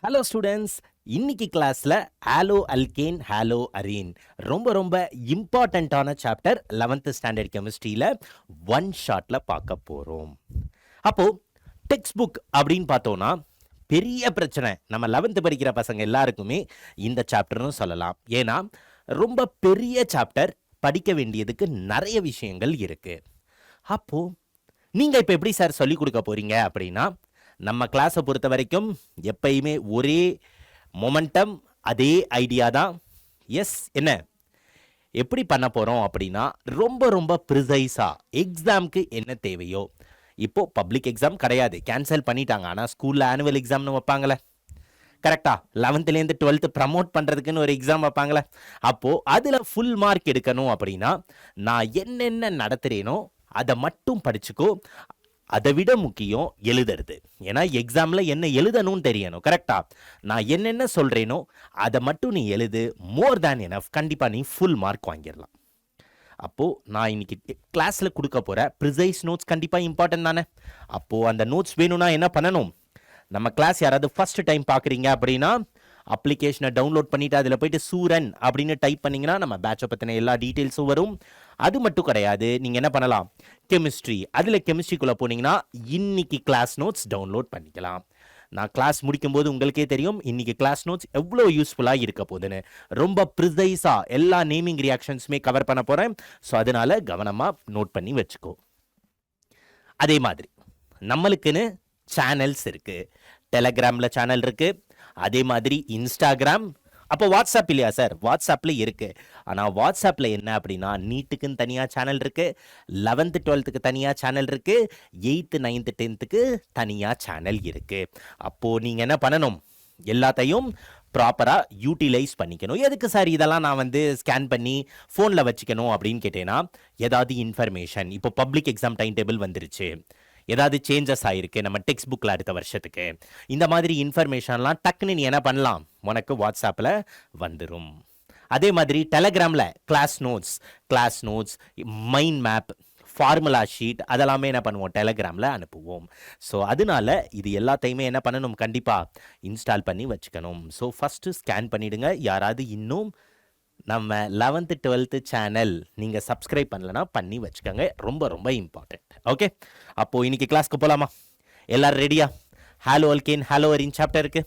Hello students, இன்னைக்கு கிளாஸ்ல ஆலோ alkane hollow arene ரொம்ப இம்பார்ட்டண்ட்டான சாப்டர் 11th ஸ்டாண்டர்ட் கெமிஸ்ட்ரியில் ஒன் ஷாட்ல பார்க்க போகிறோம். அப்போ டெக்ஸ்ட் புக் அப்படின்னு பார்த்தோன்னா பெரிய பிரச்சனை நம்ம 11th படிக்கிற பசங்க எல்லாருக்குமே இந்த சாப்டர்னு சொல்லலாம். ஏன்னா ரொம்ப பெரிய சாப்டர், படிக்க வேண்டியதுக்கு நிறைய விஷயங்கள் இருக்கு. அப்போ நீங்கள் இப்போ எப்படி சார் சொல்லிக் கொடுக்க போறீங்க அப்படின்னா, நம்ம கிளாஸை பொறுத்த வரைக்கும் எப்பயுமே ஒரே மொமெண்டம், அதே ஐடியா தான். எஸ், என்ன எப்படி பண்ண போகிறோம் அப்படின்னா ரொம்ப ப்ரிசைஸாக எக்ஸாமுக்கு என்ன தேவையோ. இப்போது பப்ளிக் எக்ஸாம் கிடையாது, கேன்சல் பண்ணிட்டாங்க. ஆனால் ஸ்கூலில் ஆனுவல் எக்ஸாம்னு வைப்பாங்களே, கரெக்டாக 11th 12th ப்ரமோட் பண்ணுறதுக்குன்னு ஒரு எக்ஸாம் வைப்பாங்களே. அப்போது அதில் ஃபுல் மார்க் எடுக்கணும் அப்படின்னா நான் என்னென்ன நடத்துகிறேனோ அதை மட்டும் படிச்சுக்கோ. அதை விட முக்கியம் எழுதுறது. ஏன்னா எக்ஸாமில் என்ன எழுதணும்னு தெரியணும். கரெக்டா? நான் என்னென்ன சொல்கிறேனோ அதை மட்டும் நீ எழுது. மோர் தேன் எனஃப். கண்டிப்பாக நீ ஃபுல் மார்க் வாங்கிடலாம். அப்போது நான் இன்னைக்கு கிளாஸில் கொடுக்க போகிற ப்ரிசைஸ் நோட்ஸ் கண்டிப்பாக இம்பார்ட்டன்ட் தானே. அப்போது அந்த நோட்ஸ் வேணும்னா என்ன பண்ணணும்? நம்ம கிளாஸ் யாராவது ஃபர்ஸ்ட் டைம் பார்க்குறீங்க அப்படின்னா அப்ளிகேஷனை டவுன்லோட் பண்ணிவிட்டு அதில் போய்ட்டு சூரன் அப்படின்னு டைப் பண்ணிங்கன்னா நம்ம பேட்சை பற்றின எல்லா டீட்டெயில்ஸும் வரும். அது மட்டும் கிடையாது, நீங்கள் என்ன பண்ணலாம், கெமிஸ்ட்ரி, அதில் கெமிஸ்ட்ரிக்குள்ளே போனீங்கன்னா இன்னைக்கு கிளாஸ் நோட்ஸ் டவுன்லோட் பண்ணிக்கலாம். நான் கிளாஸ் முடிக்கும்போது உங்களுக்கே தெரியும் இன்னைக்கு கிளாஸ் நோட்ஸ் எவ்வளோ யூஸ்ஃபுல்லாக இருக்க போகுதுன்னு. ரொம்ப ப்ரிசைஸாக எல்லா நேமிங் ரியாக்ஷன்ஸுமே கவர் பண்ண போகிறேன். ஸோ அதனால் கவனமாக நோட் பண்ணி வச்சுக்கோ. அதே மாதிரி நம்மளுக்குன்னு சேனல்ஸ் இருக்குது. டெலகிராமில் சேனல் இருக்குது, அதே மாதிரி இன்ஸ்டாகிராம். அப்போ வாட்ஸ்அப் இல்லையா சார்? வாட்ஸ்அப்பில் இருக்குது. ஆனால் வாட்ஸ்அப்பில் என்ன அப்படின்னா நீட்டுக்குன்னு தனியாக சேனல் இருக்குது, 11th 12th தனியாக சேனல் இருக்குது, 8th 9th 10th தனியாக சேனல் இருக்குது. அப்போது நீங்கள் என்ன பண்ணணும், எல்லாத்தையும் ப்ராப்பராக யூட்டிலைஸ் பண்ணிக்கணும். எதுக்கு சார் இதெல்லாம் நான் ஸ்கேன் பண்ணி ஃபோனில் வச்சுக்கணும் அப்படின்னு கேட்டேன்னா, ஏதாவது இன்ஃபர்மேஷன், இப்போ பப்ளிக் எக்ஸாம் டைம் டேபிள் வந்துருச்சு, ஏதாவது சேஞ்சஸ் ஆகிருக்கு நம்ம டெக்ஸ்ட் புக்கில் அடுத்த வருஷத்துக்கு, இந்த மாதிரி இன்ஃபர்மேஷன்லாம் டக்குன்னு நீ என்ன பண்ணலாம், உனக்கு வாட்ஸ்அப்பில் வந்துடும். அதே மாதிரி டெலகிராமில் class notes, mind map, formula sheet அதெல்லாமே என்ன பண்ணுவோம், டெலகிராமில் அனுப்புவோம். ஸோ அதனால இது எல்லாத்தையுமே என்ன பண்ணணும், கண்டிப்பாக இன்ஸ்டால் பண்ணி வச்சுக்கணும். ஸோ ஃபஸ்ட்டு ஸ்கேன் பண்ணிவிடுங்க. யாராவது இன்னும் நம்ம 11th 12th சேனல் நீங்கள் சப்ஸ்கிரைப் பண்ணலன்னா பண்ணி வச்சுக்கோங்க. ரொம்ப இம்பார்ட்டண்ட். ஓகே, அப்போது இன்னைக்கு கிளாஸ்க்கு போகலாமா? எல்லோரும் ரெடியா? ஹாலோ அல்கேன் ஹாலோ அரீன் சாப்டருக்கு.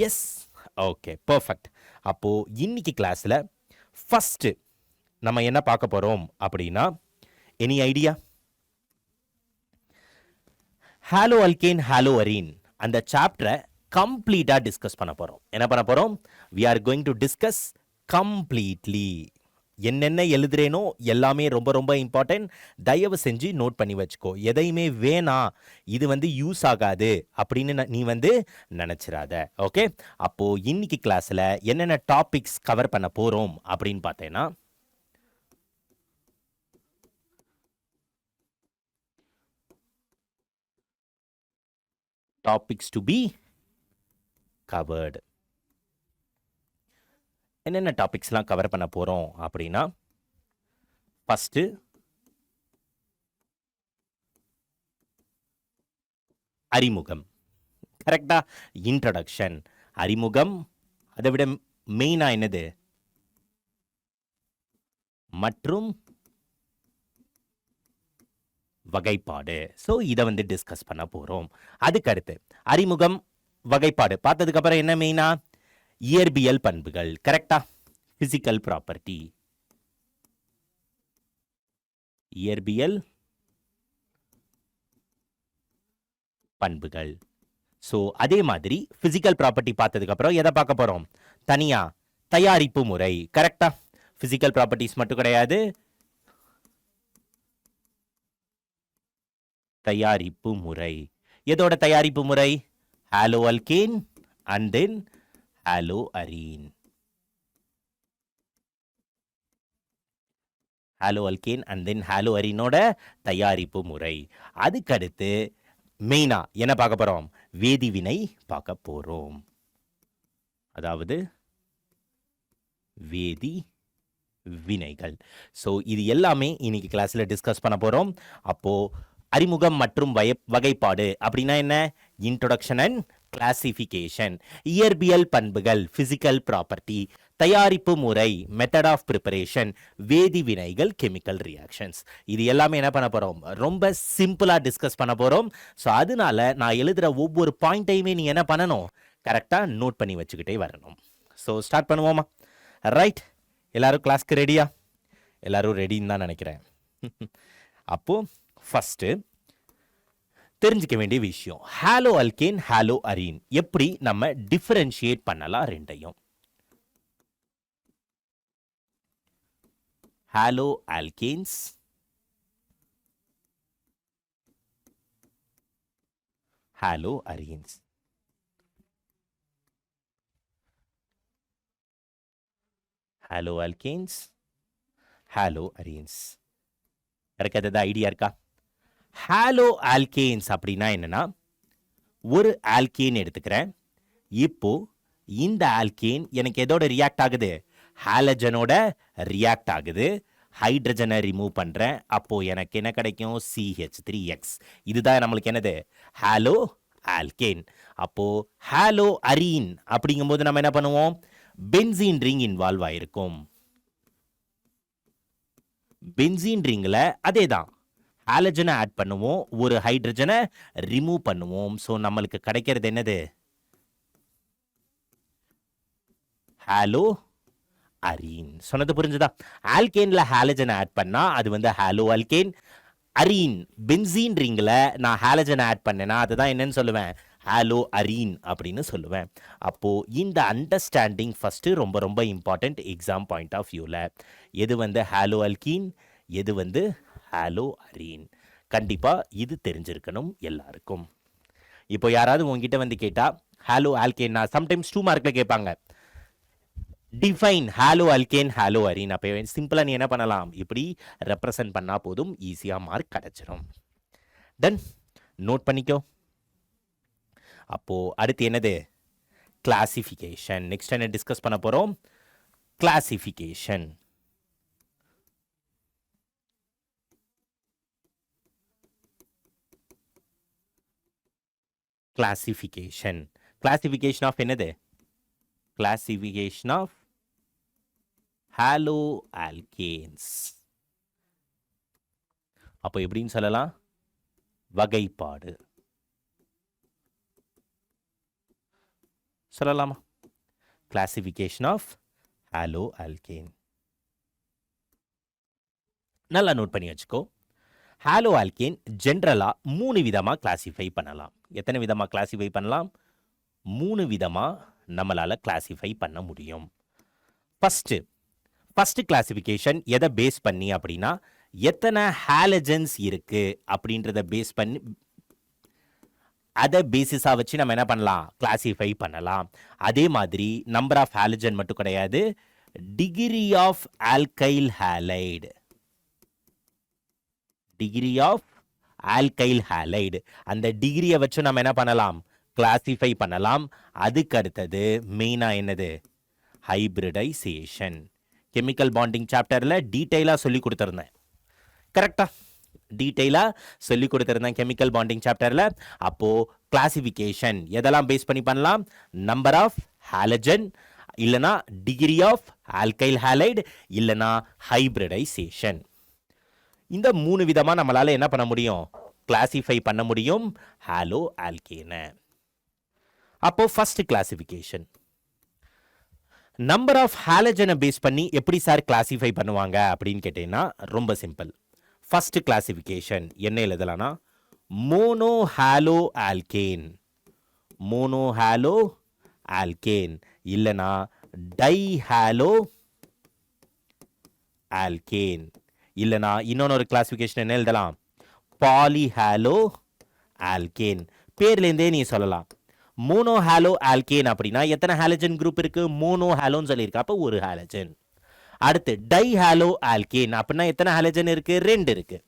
Yes, okay, perfect. அப்போது இன்னைக்கு கிளாஸில் ஃபஸ்ட்டு நம்ம என்ன பார்க்க போகிறோம் அப்படின்னா, any idea? Halo alkane hollow arene அந்த சாப்டரை கம்ப்ளீட்டாக டிஸ்கஸ் பண்ண போகிறோம். என்ன பண்ண போகிறோம்? We are going to discuss completely. என்னென்ன எழுதுறேனோ எல்லாமே ரொம்ப இம்பார்ட்டன்ட். தயவு செஞ்சு நோட் பண்ணி வச்சுக்கோ. எதையுமே வேணாம், இது யூஸ் ஆகாது அப்படின்னு நீ நினச்சிடாத. ஓகே, அப்போது இன்னைக்கு கிளாஸில் என்னென்ன டாபிக்ஸ் கவர் பண்ண போகிறோம் அப்படின்னு பார்த்தேன்னா, டாபிக்ஸ் டு பி கவர்டு. என்னென்ன டாபிக்ஸ்லாம் கவர் பண்ண போகிறோம் அப்படின்னா, ஃபஸ்ட்டு அறிமுகம். கரெக்டா? இன்ட்ரடக்ஷன், அறிமுகம். அதை விட மெயினாக என்னது, மற்றும் வகைப்பாடு. ஸோ இதை டிஸ்கஸ் பண்ண போகிறோம். அதுக்கடுத்து அறிமுகம், வகைப்பாடு பார்த்ததுக்கப்புறம் என்ன மெயினா, இயற்பியல் பண்புகள். கரெக்டா? பிசிக்கல் ப்ராப்பர்ட்டி, இயற்பியல் பண்புகள். ஸோ அதே மாதிரி பிசிக்கல் ப்ராப்பர்ட்டி பார்த்ததுக்கு அப்புறம் எதை பார்க்க போறோம், தனியா தயாரிப்பு முறை. கரெக்டா? பிசிக்கல் ப்ராப்பர்ட்டிஸ் மட்டும் கிடையாது, தயாரிப்பு முறை. எதோட தயாரிப்பு முறை? Halo alkane and then halo arene. Halo alkane and then halo அரீனோட தயாரிப்பு முறை. அதுக்கடுத்து மெயினா என்ன பார்க்க போறோம், வேதிவினை பார்க்க போறோம். அதாவது வேதி வினைகள். ஸோ இது எல்லாமே இன்னைக்கு கிளாஸில் டிஸ்கஸ் பண்ண போகிறோம். அப்போது அறிமுகம் மற்றும் வகைப்பாடு அப்படின்னா என்ன, இன்ட்ரோடக்ஷன் அண்ட் கிளாசிஃபிகேஷன், இயற்பியல் பண்புகள் பிசிக்கல் ப்ராப்பர்ட்டி, தயாரிப்பு முறை மெத்தட் ஆஃப் ப்ரிப்பரேஷன், வேதி வினைகள் கெமிக்கல் ரியாக்ஷன்ஸ். இது எல்லாமே என்ன பண்ண போகிறோம், ரொம்ப சிம்பிளாக டிஸ்கஸ் பண்ண போகிறோம். ஸோ அதனால நான் எழுதுகிற ஒவ்வொரு பாயிண்ட்டையுமே நீ என்ன பண்ணணும், கரெக்டாக நோட் பண்ணி வச்சுக்கிட்டே வரணும். ஸோ ஸ்டார்ட் பண்ணுவோமா? ரைட், எல்லாரும் கிளாஸ்க்கு ரெடியா? எல்லாரும் ரெடின்னு தான் நினைக்கிறேன். அப்போது ஃபஸ்ட்டு தெரிஞ்சிக்க வேண்டிய விஷயம், ஹாலோ அல்கேன் ஹாலோ அரீன் எப்படி நம்ம டிஃபரன்ஷியேட் பண்ணலாம் ரெண்டையும். Halo alkanes, halo arenes. Halo alkanes, halo arenes. எனக்கு அது ஐடியா இருக்கா? ஹாலோ ஆல்கேன்ஸ் அப்படின்னா என்னன்னா, ஒரு ஆல்கேன் எடுத்துக்கிறேன். இப்போ இந்த ஆல்கேன் எனக்கு எதோட ரியாக்ட் ஆகுது, ஹாலஜனோட ரியாக்ட் ஆகுது. ஹைட்ரஜனை ரிமூவ் பண்ணுறேன், அப்போ எனக்கு என்ன கிடைக்கும், CH3X. இதுதான் நம்மளுக்கு என்னது, ஹாலோ ஆல்கேன். அப்போ ஹாலோ அரீன் அப்படிங்கும்போது நம்ம என்ன பண்ணுவோம், பென்சீன் ரிங் இன்வால்வ் ஆயிருக்கும். பென்சீன் ரிங்கில் அதே தான், ஹாலஜனை ஆட் பண்ணுவோம், ஒரு ஹைட்ரஜனை ரிமூவ் பண்ணுவோம். ஸோ நம்மளுக்கு கிடைக்கிறது என்னது, ஹாலோ அரீன். சொன்னது புரிஞ்சுதா? ஆல்கேன்ல ஹாலஜனை ஆட் பண்ணா அது வந்து ஹாலோ ஆல்கேன். அரீன் பென்சீன் ரிங்கில் நான் ஹாலஜனை ஆட் பண்ணேன்னா அதுதான் என்னன்னு சொல்லுவேன், ஹாலோ அரீன் அப்படின்னு சொல்லுவேன். அப்போது இந்த அண்டர்ஸ்டாண்டிங் ஃபஸ்ட்டு ரொம்ப ரொம்ப இம்பார்ட்டண்ட் எக்ஸாம் பாயிண்ட் ஆஃப் வியூவில். எது வந்து ஹாலோ அல்கீன், எது வந்து ஹாலோ அரீன், கண்டிப்பாக இது தெரிஞ்சிருக்கணும் எல்லாருக்கும். இப்போ யாராவது உங்ககிட்ட வந்து கேட்டால் ஹாலோ ஆல்கேன், சம்டைம்ஸ் 2 மார்க்கில் கேட்பாங்க, define halo alkane hollow arene. அப்போ சிம்பிளாக நீ என்ன பண்ணலாம், இப்படி ரெப்ரசன்ட் பண்ணால் போதும், ஈஸியாக மார்க் கிடச்சிரும். டன், நோட் பண்ணிக்கோ. அப்போது அடுத்து என்னது, கிளாசிஃபிகேஷன். நெக்ஸ்ட் என்ன டிஸ்கஸ் பண்ண போகிறோம், கிளாசிஃபிகேஷன். கிளாசிஃபிகேஷன், கிளாசிஃபிகேஷன் ஆஃப் என்னது, கிளாசிஃபிகேஷன் ஆஃப் ஹாலோ ஆல்கேன்ஸ். அப்போ எப்படின்னு சொல்லலாம், வகைப்பாடு சொல்லலாமா? Classification of hollow alkane. நல்லா நோட் பண்ணி வச்சுக்கோ. ஹாலோ ஆல்கேன் ஜென்ரலாக 3 விதமாக கிளாசிஃபை பண்ணலாம். எத்தனை விதமாக கிளாசிஃபை பண்ணலாம், 3 விதமாக நம்மளால் கிளாசிஃபை பண்ண முடியும். ஃபஸ்ட்டு கிளாசிஃபிகேஷன் எதை பேஸ் பண்ணி அப்படின்னா, எத்தனை ஹாலஜன்ஸ் இருக்கு அப்படின்றத பேஸ் பண்ணி, அதை பேசிஸாக வச்சு நம்ம என்ன பண்ணலாம், கிளாசிஃபை பண்ணலாம். அதே மாதிரி நம்பர் ஆஃப் ஹாலஜன் மட்டும் கிடையாது, degree of alkyl halide, degree of alkyl halide, அந்த டிகிரியை வச்சு நம்ம என்ன பண்ணலாம், கிளாசிஃபை பண்ணலாம். அதுக்கு அடுத்தது மெயினாக என்னது, ஹைபிரிடைசேஷன். கெமிக்கல் பாண்டிங் சாப்டரில் டீட்டெயிலாக சொல்லி கொடுத்துருந்தேன், கரெக்டாக டீட்டெயிலாக சொல்லி கொடுத்துருந்தேன் கெமிக்கல் பாண்டிங் சாப்டரில். அப்போது கிளாசிஃபிகேஷன் எதெல்லாம் பேஸ் பண்ணி பண்ணலாம், நம்பர் ஆஃப் ஹாலஜன், இல்லைனா டிகிரி ஆஃப் ஆல்கைல் ஹாலைடு, இல்லைனா ஹைபிரிடைசேஷன். இந்த 3 விதமாக நம்மளால் என்ன பண்ண முடியும், கிளாசிஃபை பண்ண முடியும் ஹாலோ ஆல்கேனை. அப்போது ஃபர்ஸ்ட் கிளாசிஃபிகேஷன், நம்பர் ஆஃப் ஹாலஜனை பேஸ் பண்ணி எப்படி சார் கிளாசிஃபை பண்ணுவாங்க அப்படின்னு கேட்டீங்கன்னா ரொம்ப சிம்பிள். ஃபர்ஸ்ட் கிளாசிஃபிகேஷன் என்ன எழுதலாம்னா, mono halo alkane, mono halo alkane, இல்லைனா டை ஹாலோ ஆல்கேன், இல்லைனா இன்னொன்று கிளாசிஃபிகேஷன் என்ன எழுதலாம், பாலி ஹாலோ ஆல்கேன். பேர்லேருந்தே நீ சொல்லலாம். மோனோ ஹாலோ ஆல்கேன் அப்படின்னா எத்தனை ஹாலஜன் குரூப் இருக்கு, மோனோ ஹாலோன்னு சொல்லியிருக்கா, அப்போ ஒரு ஹாலஜன். அடுத்து டை ஹாலோ ஆல்கேன் அப்படின்னா எத்தனை ஹாலஜன் இருக்கு, 2 இருக்கு.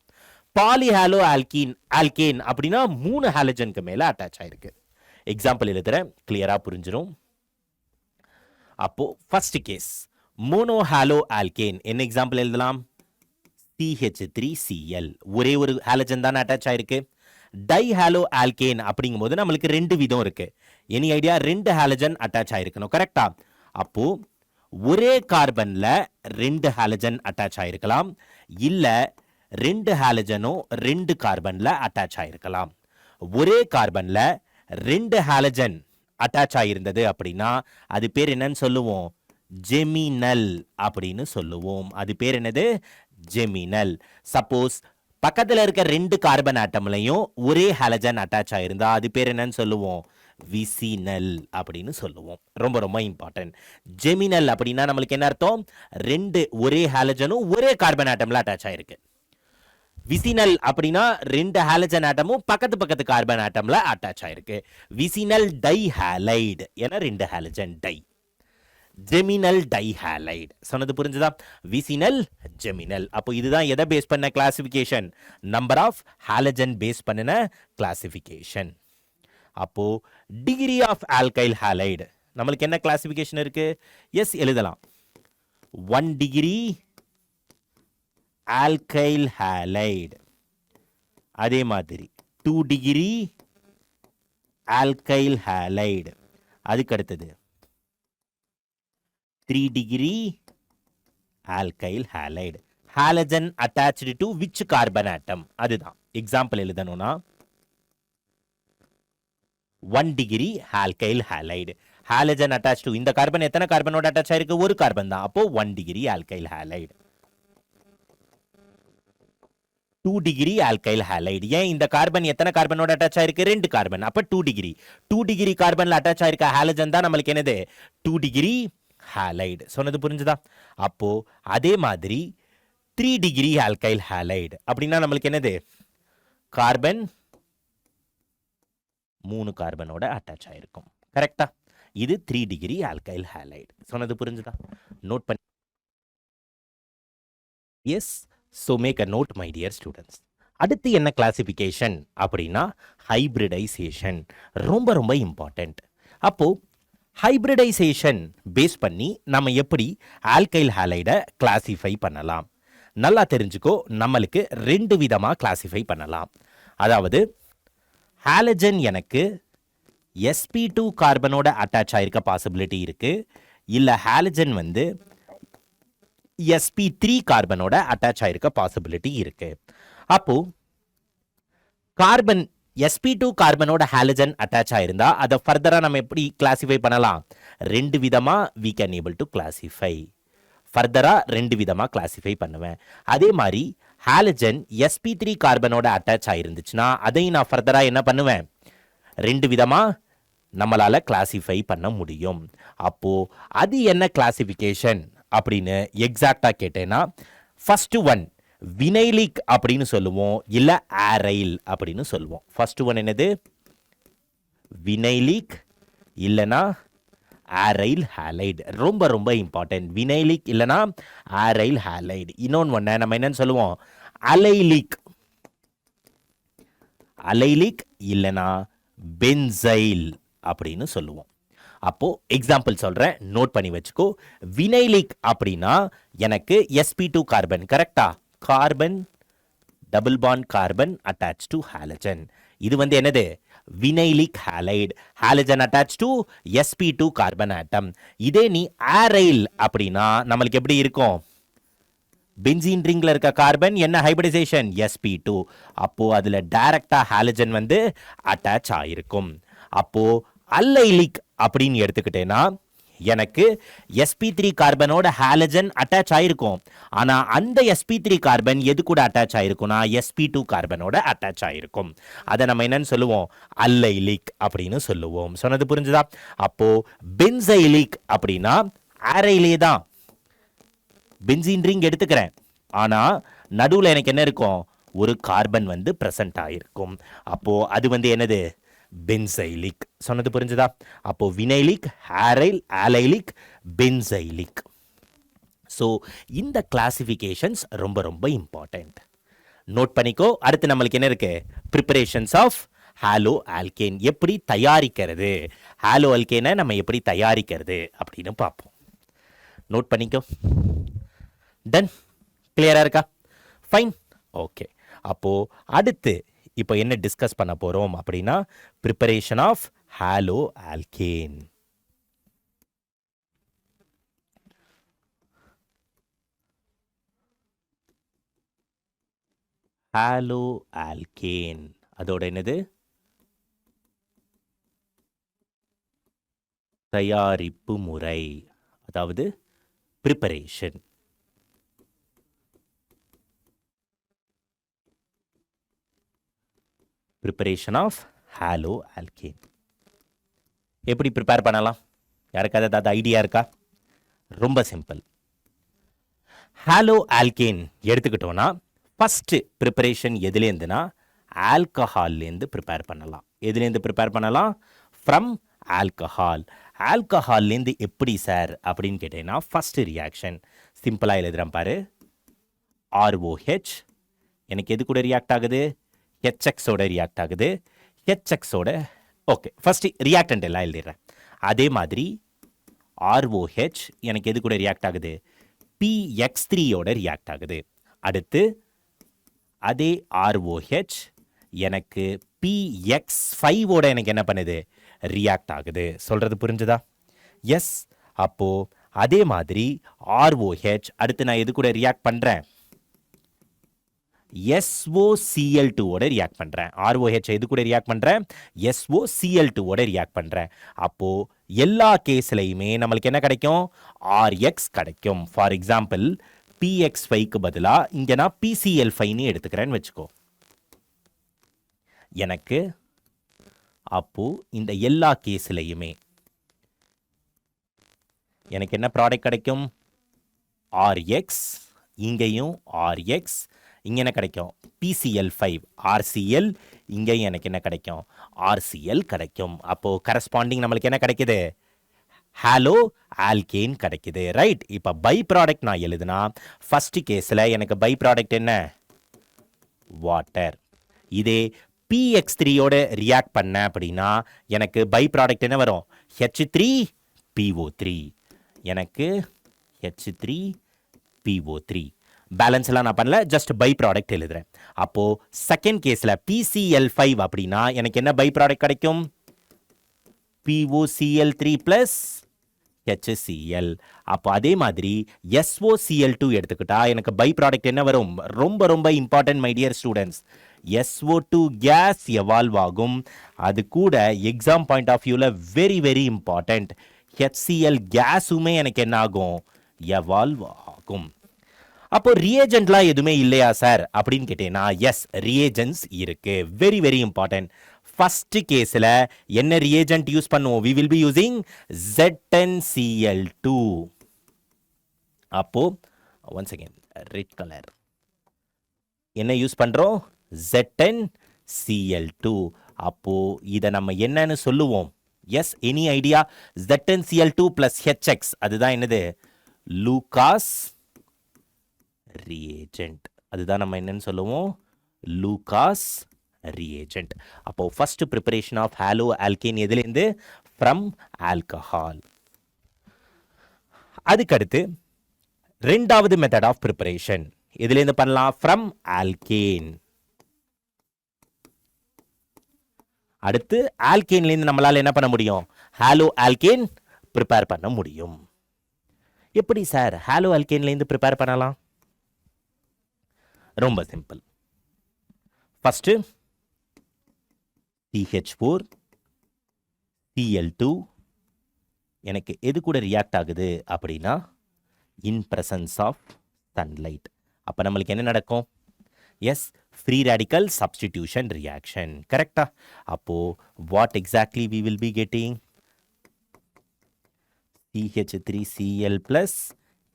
பாலி ஹாலோ ஆல்கேன் அப்படின்னா 3 ஹாலஜனுக்கு மேல அட்டாச் ஆயிருக்கு. எக்ஸாம்பிள் எழுதுறேன், கிளியரா புரிஞ்சிடும். அப்போ first case mono halo alkane, என்ன எக்ஸாம்பிள் எழுதலாம், CH3Cl, ஒரே ஒரு ஹாலஜன் தானே அட்டாச் ஆயிருக்கு. டை ஹாலோ ஆல்கேன் அப்படிங்கும்போது நம்மளுக்கு 2 விதம் இருக்கு. Any idea? 2 ஹாலஜன் அட்டாச் ஆயிருக்கணும். கரெக்டா? அப்போ ஒரே கார்பன்ல 2 ஹாலஜன் அட்டாச் ஆயிருக்கலாம், இல்ல 2 ஹாலஜனும் 2 கார்பன்ல அட்டாச் ஆயிருக்கலாம். ஒரே கார்பன்ல 2 ஹாலஜன் அட்டாச் ஆயிருந்தது அப்படின்னா அது பேர் என்னன்னு சொல்லுவோம்? ஜெமினல் அப்படின்னு சொல்லுவோம். அது பேர் என்னது? ஜெமினல். சப்போஸ் பக்கத்துல இருக்க 2 கார்பன் ஆட்டம்லையும் ஒரே ஹாலஜன் அட்டாச் ஆயிருந்தா அது பேர் என்னன்னு சொல்லுவோம்? விசினல் அப்படின்னு சொல்லுவோம். ரொம்ப ரொம்ப இம்பார்ட்டன்ட். ஜெமினல் அப்படின்னா நம்மளுக்கு என்ன அர்த்தம்? 2 ஒரே ஹாலஜனும் ஒரே கார்பன் ஆட்டம்ல அட்டாச் ஆயிருக்கு. விசினல் அப்படின்னா 2 ஹாலஜன் ஆட்டமும் பக்கத்து கார்பன் ஆட்டம்ல அட்டாச் ஆயிருக்கு. விசினல் டைஹாலைடு என 2 ஹாலஜன் டை. Geminal dihalide. சொன்னது புரிஞ்சுதா? Vicinal, geminal. அப்போ இதுதான் எதை பேஸ் பண்ண classification? Number of halogen base பண்ணின கிளாசிஃபிகேஷன். அப்போ டிகிரி ஆஃப் ஆல்கைல் ஹாலைடு நம்மளுக்கு என்ன கிளாசிஃபிகேஷன் இருக்கு? எஸ் எழுதலாம். 1 டிகிரி ஆல்கைல் ஹாலைடு, அதே மாதிரி 2 டிகிரி ஆல்கைல் ஹாலைடு, அதுக்கு அடுத்தது 3 degree alkyl halide. Halogen attached to which carbon atom? அதுதான் எக்ஸாம்பிள் எழுதணும்னா 1 degree alkyl halide. Halogen attach to இந்த கார்பன் எத்தனை கார்பனோட அட்டாச் ஆயிருக்கு? ஒரு கார்பன் தான். அப்போ 1 degree alkyl halide. 2 degree alkyl halide. ஏன் இந்த கார்பன் எத்தனை கார்பனோட அட்டாச் ஆயிருக்கு? 2 கார்பன். அப்ப 2 டிகிரி. 2 டிகிரி கார்பன்ல அட்டாச் ஆயிருக்க ஹாலஜன் தான் நம்மளுக்கு என்னது? 2 டிகிரி ஹாலைடு. சொன்னது புரிஞ்சுதா? அப்போ அதே மாதிரி 3 டிகிரி ஆல்கைல் ஹாலைடு அப்படின்னா நம்மளுக்கு என்னது? கார்பன் 3 கார்பனோட அட்டாச் ஆயிருக்கும். கரெக்டா? இது 3 டிகிரி ஆல்கைல் ஹாலைடு. சொன்னது புரிஞ்சுதா? நோட் பண்ணி. S. So make a note, my dear students. அடுத்து என்ன கிளாசிஃபிகேஷன் அப்படின்னா ஹைபிரிடைசேஷன். ரொம்ப ரொம்ப இம்பார்ட்டன்ட். அப்போ ஹைபிரிடைசேஷன் பேஸ் பண்ணி நம்ம எப்படி ஆல்கைல் ஹாலைடை கிளாசிஃபை பண்ணலாம்? நல்லா தெரிஞ்சுக்கோ. நம்மளுக்கு 2 விதமா கிளாசிஃபை பண்ணலாம். அதாவது ஹாலஜன் எனக்கு sp2 கார்பனோட அட்டாச் ஆயிருக்க பாசிபிலிட்டி இருக்கு, இல்ல ஹாலஜன் வந்து sp3 கார்பனோட அட்டாச் ஆயிருக்க பாசிபிலிட்டி இருக்கு. அப்போ கார்பன் sp2 கார்பனோட ஹாலஜன் அட்டாச் ஆயிருந்தா அதை ஃபர்தரா நம்ம எப்படி கிளாசிஃபை பண்ணலாம்? 2 விதமா we can able to classify. ஃபர்தரா 2 விதமா கிளாசிஃபை பண்ணுவேன். அதே மாதிரி ஹாலஜன் sp3 கார்பனோட அட்டாச் ஆயிருந்துச்சுன்னா அதையும் நான் ஃபர்தரா என்ன பண்ணுவேன்? 2 விதமா நம்மளால கிளாசிஃபை பண்ண முடியும். அப்போ அது என்ன கிளாசிஃபிகேஷன் அப்படின்னு எக்ஸாக்டா கேட்டேன்னா, ஃபர்ஸ்ட் ஒன் வினைலிக் அப்படின்னு சொல்லுவோம், இல்ல ஆரைல் அப்படின்னு சொல்லுவோம். ஃபர்ஸ்ட் ஒன் என்னது? வினைலிக் இல்லனா ஆரைல் ஹாலைடு. ரொம்ப ரொம்ப இம்பார்ட்டன்ட். வினைலிக் இல்லனா ஆரைல் ஹாலைடு. இன்னொன்று நம்ம என்னன்னு சொல்லுவோம்? அலைலிக். அலைலிக் இல்லனா பென்சைல் அப்படின்னு சொல்லுவோம். அப்போ எக்ஸாம்பிள் சொல்றேன், நோட் பண்ணி வச்சுக்கோ. வினைலிக் அப்படின்னா எனக்கு sp2 கார்பன். கரெக்டா? Carbon double bond carbon attach to halogen. இது வந்து என்னது? Vinylic halide. Halogen attach to sp2 carbon atom. இதே நீ ஆரைல் அப்படின்னா நம்மளுக்கு எப்படி இருக்கும்? பென்சீன் ரிங்ல இருக்க கார்பன் என்ன ஹைபிரிடைசேஷன்? sp2. அப்போ அதுல டைரக்டா ஹாலஜன் வந்து அட்டாச் ஆயிருக்கும். அப்போ அல்லைலிக் அப்படின்னு எடுத்துக்கிட்டேன்னா எனக்கு sp3 கார்பனோட ஹாலஜன் அட்டாச் ஆயிருக்கும். ஆனா அந்த sp3 கார்பன் எது கூட அட்டாச் ஆயிருக்கும்னா sp2 கார்பனோட அட்டாச் ஆயிருக்கும். அதை நம்ம என்னன்னு சொல்லுவோம்? அல்லைலிக் அப்படின்னு சொல்லுவோம். சொன்னது புரிஞ்சுதா? அப்போ பென்சைலிக் அப்படின்னா ஆரைலே தான் பென்சீன் ரிங் எடுத்துக்கிறேன், ஆனா நடுவுல எனக்கு என்ன இருக்கும்? ஒரு கார்பன் வந்து பிரசன்ட் ஆயிருக்கும். அப்போ அது வந்து என்னது? பென்சைலிக். சொன்னது புரிஞ்சுதா? அப்போ vinylic, aryl, allylic, benzylic. So இந்த கிளாசிஃபிகேஷன்ஸ் ரொம்ப ரொம்ப இம்பார்ட்டன்ட். நோட் பண்ணிக்கோ. அடுத்து நம்மளுக்கு என்ன இருக்கு? Preparations of hollow alkane. எப்படி தயாரிக்கிறது? ஹாலோ ஆல்கேனை நம்ம எப்படி தயாரிக்கிறது அப்படின்னு பார்ப்போம். நோட் பண்ணிக்கோ. டன்? கிளியரா இருக்கா? ஃபைன். ஓகே. அப்போ அடுத்து இப்போ என்ன டிஸ்கஸ் பண்ண போறோம் அப்படின்னா preparation of hollow alkane. Halo alkane அதோட என்னது? தயாரிப்பு முறை, அதாவது preparation. Preparation of hollow alkane. எப்படி ப்ரிப்பேர் பண்ணலாம்? யாருக்காவது ஏதாவது ஐடியா இருக்கா? ரொம்ப சிம்பிள். ஹாலோ ஆல்கேன் எடுத்துக்கிட்டோன்னா ஃபஸ்ட்டு ப்ரிப்பரேஷன் எதுலேருந்துனா ஆல்கஹால்லேருந்து ப்ரிப்பேர் பண்ணலாம். எதுலேருந்து ப்ரிப்பேர் பண்ணலாம்? From alcohol. ஆல்கஹால்லேருந்து எப்படி சார் அப்படின்னு கேட்டீங்கன்னா, ஃபஸ்ட்டு ரியாக்ஷன் சிம்பிளாக எழுதுகிறேன் பாரு. ஆர்ஓஹெச் எனக்கு எது கூட ரியாக்ட் ஆகுது? ஹெச்எக்ஸோட ரியாக்ட் ஆகுது. ஹெச்எக்ஸோட ஓகே, ஃபஸ்ட்டு ரியாக்டன்ட் எல்லாம் எழுதிடுறேன். அதே மாதிரி ஆர்ஓஹெச் எனக்கு எது கூட ரியாக்ட் ஆகுது? PX3யோட ரியாக்ட் ஆகுது. அடுத்து அதே ROH எனக்கு PX5ஓட எனக்கு என்ன பண்ணுது? ரியாக்ட் ஆகுது. சொல்கிறது புரிஞ்சுதா? எஸ். அப்போது அதே மாதிரி ROH அடுத்து நான் எது கூட ரியாக்ட் பண்ணுறேன்? SOCl2ஓட ரியாக்ட் பண்ணுறேன். ROH எது கூட ரியாக்ட் பண்ணுறேன்? SOCl2ஓட ரியாக்ட் பண்ணுறேன். அப்போது எல்லா கேஸ்லையுமே நம்மளுக்கு என்ன கிடைக்கும்? RX கிடைக்கும். ஃபார் எக்ஸாம்பிள் PX5க்கு பதிலாக இங்கே நான் PCl5ன்னு எடுத்துக்கிறேன்னு வச்சுக்கோ. எனக்கு அப்போது இந்த எல்லா கேஸ்லையுமே எனக்கு என்ன ப்ராடக்ட் கிடைக்கும்? RX, இங்கேயும் RX, இங்கே என்ன கிடைக்கும்? PCl5, RCl, இங்கேயும் எனக்கு என்ன கிடைக்கும்? RCl கிடைக்கும். அப்போது கரஸ்பாண்டிங் நம்மளுக்கு என்ன கிடைக்குது? ஹாலோ ஆல்கேன் கிடைக்குது. ரைட். இப்போ பை ப்ராடக்ட் நான் எழுதுனா ஃபஸ்ட்டு கேஸில் எனக்கு பை ப்ராடக்ட் என்ன? வாட்டர். இதே PX3யோட ரியாக்ட் பண்ண அப்படின்னா எனக்கு பை ப்ராடக்ட் என்ன வரும்? H3PO3. எனக்கு H3PO3. பேலன்ஸ் எல்லாம் நான் பண்ணல, ஜஸ்ட் பை ப்ராடக்ட் எழுதுறேன். அப்போது செகண்ட் கேஸில் PCl5 அப்படின்னா எனக்கு என்ன பை ப்ராடக்ட் கிடைக்கும்? POCl3 + HCl. அப்போ அதே மாதிரி SOCl2 எடுத்துக்கிட்டா எனக்கு பை ப்ராடக்ட் என்ன வரும்? ரொம்ப ரொம்ப important my dear students. SO2 gas evolve ஆகும். அது கூட எக்ஸாம் பாயிண்ட் ஆஃப் வியூவில் வெரி வெரி இம்பார்ட்டன்ட். HCl கேஸுமே எனக்கு என்ன ஆகும்? எவால்வ் ஆகும். அப்போ ரியேஜென்ட்லாம் எதுவுமே இல்லையா சார் அப்படின்னு கேட்டேன்னா, எஸ், ரியேஜென்ட்ஸ் இருக்கு. Very very important. ஃபஸ்ட்டு கேஸில் என்ன ரியேஜென்ட் யூஸ் பண்ணுவோம்? We will be using ZnCl2. அப்போ ஒன்ஸ் அகேன் ரெட் கலர் என்ன யூஸ் பண்ணுறோம்? ZnCl2. அப்போ இதை நம்ம என்னன்னு சொல்லுவோம்? S, any idea? ZnCl2 + HX, அதுதான் என்னது? Lucas reagent. அதுதான் நம்ம என்னன்னு சொல்லுவோம்? Lucas reagent. அப்போ first preparation of hollow alkane எதுலேருந்து? From alcohol. அதுக்கடுத்து ரெண்டாவது மெத்தட் ஆஃப் ப்ரிப்பரேஷன் எதுலேருந்து பண்ணலாம்? From alkane. அடுத்து ஆல்கேன்லேருந்து நம்மளால் என்ன பண்ண முடியும்? ஹாலோ ஆல்கேன் ப்ரிப்பேர் பண்ண முடியும். எப்படி சார் ஹாலோ ஆல்கேன்லேருந்து ப்ரிப்பேர் பண்ணலாம்? ரொம்ப சிம்பிள். ஃபஸ்ட்டு CH4 Cl2 எனக்கு எது கூட ரியாக்ட் ஆகுது அப்படின்னா இன் பிரசன்ஸ் ஆஃப் சன்லைட். அப்போ நம்மளுக்கு என்ன நடக்கும்? Yes, free radical substitution reaction. கரெக்டா? அப்போது what exactly we will be getting? CH3Cl +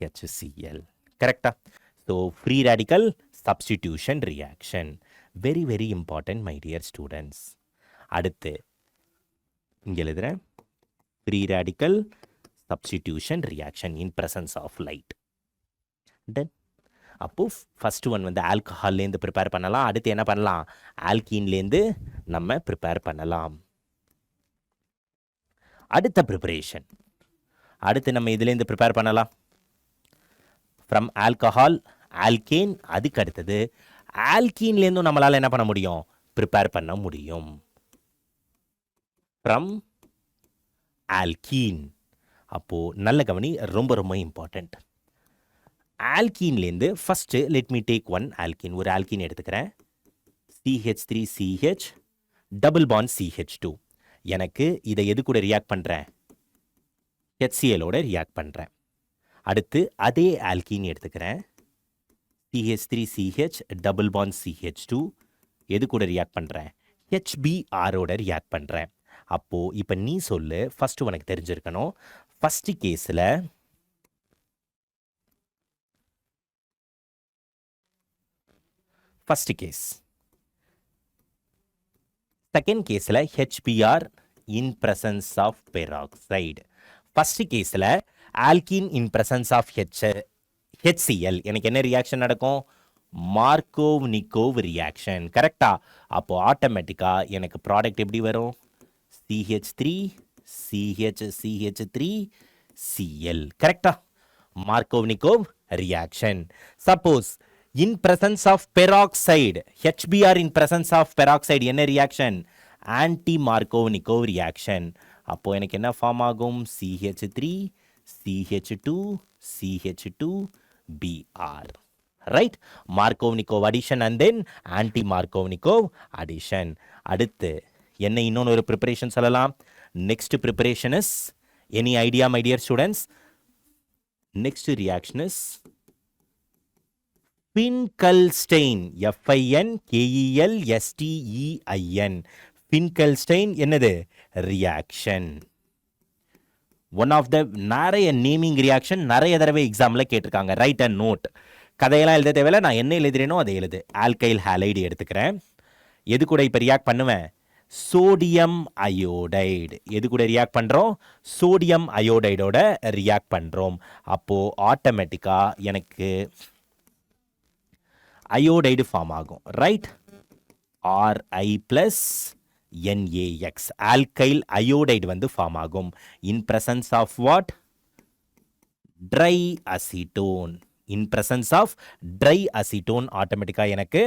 HCl. கரெக்டா? So free radical substitution reaction. Very very important my dear students. அடுத்து இங்கே எழுதுகிறேன், free radical substitution reaction in presence of light. Done. அப்போது first one வந்து ஆல்கஹால்லேருந்து prepare பண்ணலாம். அடுத்து என்ன பண்ணலாம்? ஆல்கீன்லேருந்து நம்ம ப்ரிப்பேர் பண்ணலாம். அடுத்த ப்ரிப்பரேஷன் அடுத்து நம்ம இதுலேருந்து ப்ரிப்பேர் பண்ணலாம். From alcohol alkane. அதுக்கு அடுத்தது ஆல்கீன்லேருந்தும் நம்மளால் என்ன பண்ண முடியும்? ப்ரிப்பேர் பண்ண முடியும். From alkene. அப்போது நல்ல கவனி, ரொம்ப ரொம்ப இம்பார்ட்டண்ட். ஆல்கீன்லேருந்து first let me take one alkene. ஒரு ஆல்கீன் எடுத்துக்கிறேன். CH3CH double bond CH2. எனக்கு இதை எது கூட ரியாக்ட் பண்ணுறேன்? HClோட ரியாக்ட் பண்ணுறேன். அடுத்து அதே ஆல்கீன் எடுத்துக்கிறேன். CH3CH டபுள் பாண்ட் CH2 எது கூட ரியாக்ட் பண்ணுறேன்? HBrஓட ரியாக்ட் பண்ணுறேன். அப்போது இப்போ நீ சொல்லு, ஃபஸ்ட்டு உனக்கு தெரிஞ்சிருக்கணும். ஃபஸ்ட்டு கேஸில் ஃபஸ்ட்டு கேஸ், செகண்ட் கேஸில் HBr in presence of peroxide. First கேஸில் alkene in presence of HCl. எனக்கு என்ன ரியாக்ஷன் நடக்கும்? Markovnikov reaction. கரெக்டா? அப்போ ஆட்டோமேட்டிக்காக எனக்கு ப்ராடக்ட் எப்படி வரும்? CH3 CH3 Cl. கரெக்டா? Markovnikov reaction. Suppose in presence of peroxide, HBr in presence of peroxide என்ன reaction? Anti Markovnikov reaction. அப்போது எனக்கு என்ன ஃபார்ம் ஆகும்? CH3 CH2 CH2 Br. Right? Markovnikov addition and then anti Markovnikov addition. அடுத்து என்ன இன்னொன்று ஒரு preparation சொல்லலாம்? Next preparation is, any idea my dear students? Next reaction is Finkelstein. FINKELSTEIN. Finkelstein என்னது? ரியாக்ஷன். ஒன் ஆஃப் த நிறைய naming reaction நிறைய தடவை எக்ஸாமில் கேட்டிருக்காங்க. Write and note. கதையெல்லாம் எழுத தேவையில்ல, நான் என்ன எழுதுறேனோ அதை எழுது. ஆல்கைல் ஹாலைடு எடுத்துக்கிறேன். எது கூட இப்போ ரியாக்ட் பண்ணுவேன்? Sodium iodide. எது கூட ரியாக்ட் பண்ணுறோம்? சோடியம் அயோடைடோட ரியாக்ட் பண்ணுறோம். அப்போது ஆட்டோமேட்டிக்காக எனக்கு அயோடைடு ஃபார்ம் ஆகும். ரைட்? Ri+NaX ஆல்கைல் அயோடைடு வந்து ஃபார்ம் ஆகும். In presence of what? Dry acetone. In presence of dry acetone ஆட்டோமேட்டிக்காக எனக்கு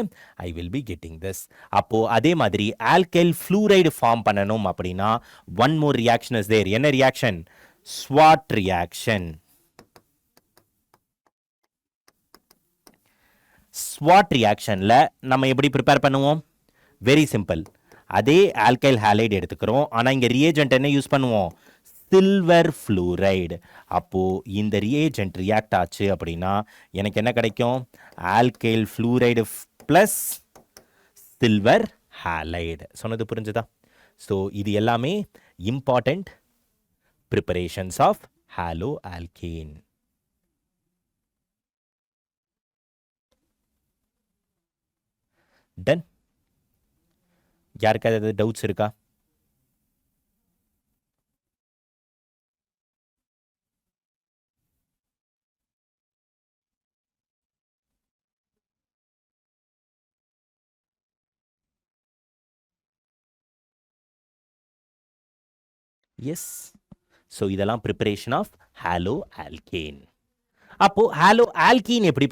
I will be getting this. அப்போது அதே மாதிரி ஆல்கைல் ஃப்ளூரைடு ஃபார்ம் பண்ணணும் அப்படின்னா one more reaction is there. என்ன ரியாக்ஷன்? ஸ்வாட் ரியாக்ஷன். ஸ்வாட் ரியாக்ஷனில் நம்ம எப்படி ப்ரிப்பேர் பண்ணுவோம்? Very simple. அதே ஆல்கைல் ஹாலைடு எடுத்துக்கிறோம், ஆனால் இங்கே ரியேஜென்ட் என்ன யூஸ் பண்ணுவோம்? Silver fluoride. அப்போது இந்த ரியேஜென்ட் ரியாக்ட் ஆச்சு அப்படின்னா எனக்கு என்ன கிடைக்கும்? Alkyl fluoride plus silver halide. சொன்னது புரிஞ்சுதா? ஸோ இது எல்லாமே important preparations of hollow alkane. Done. யாருக்காவது ஏதாவது டவுட்ஸ் இருக்கா? எஸ். ஸோ இதெல்லாம் ப்ரிப்பரேஷன் ஆஃப் ஹாலோ ஆல்கேன். அப்போது ஹாலோ ஆல்கீன் எப்படி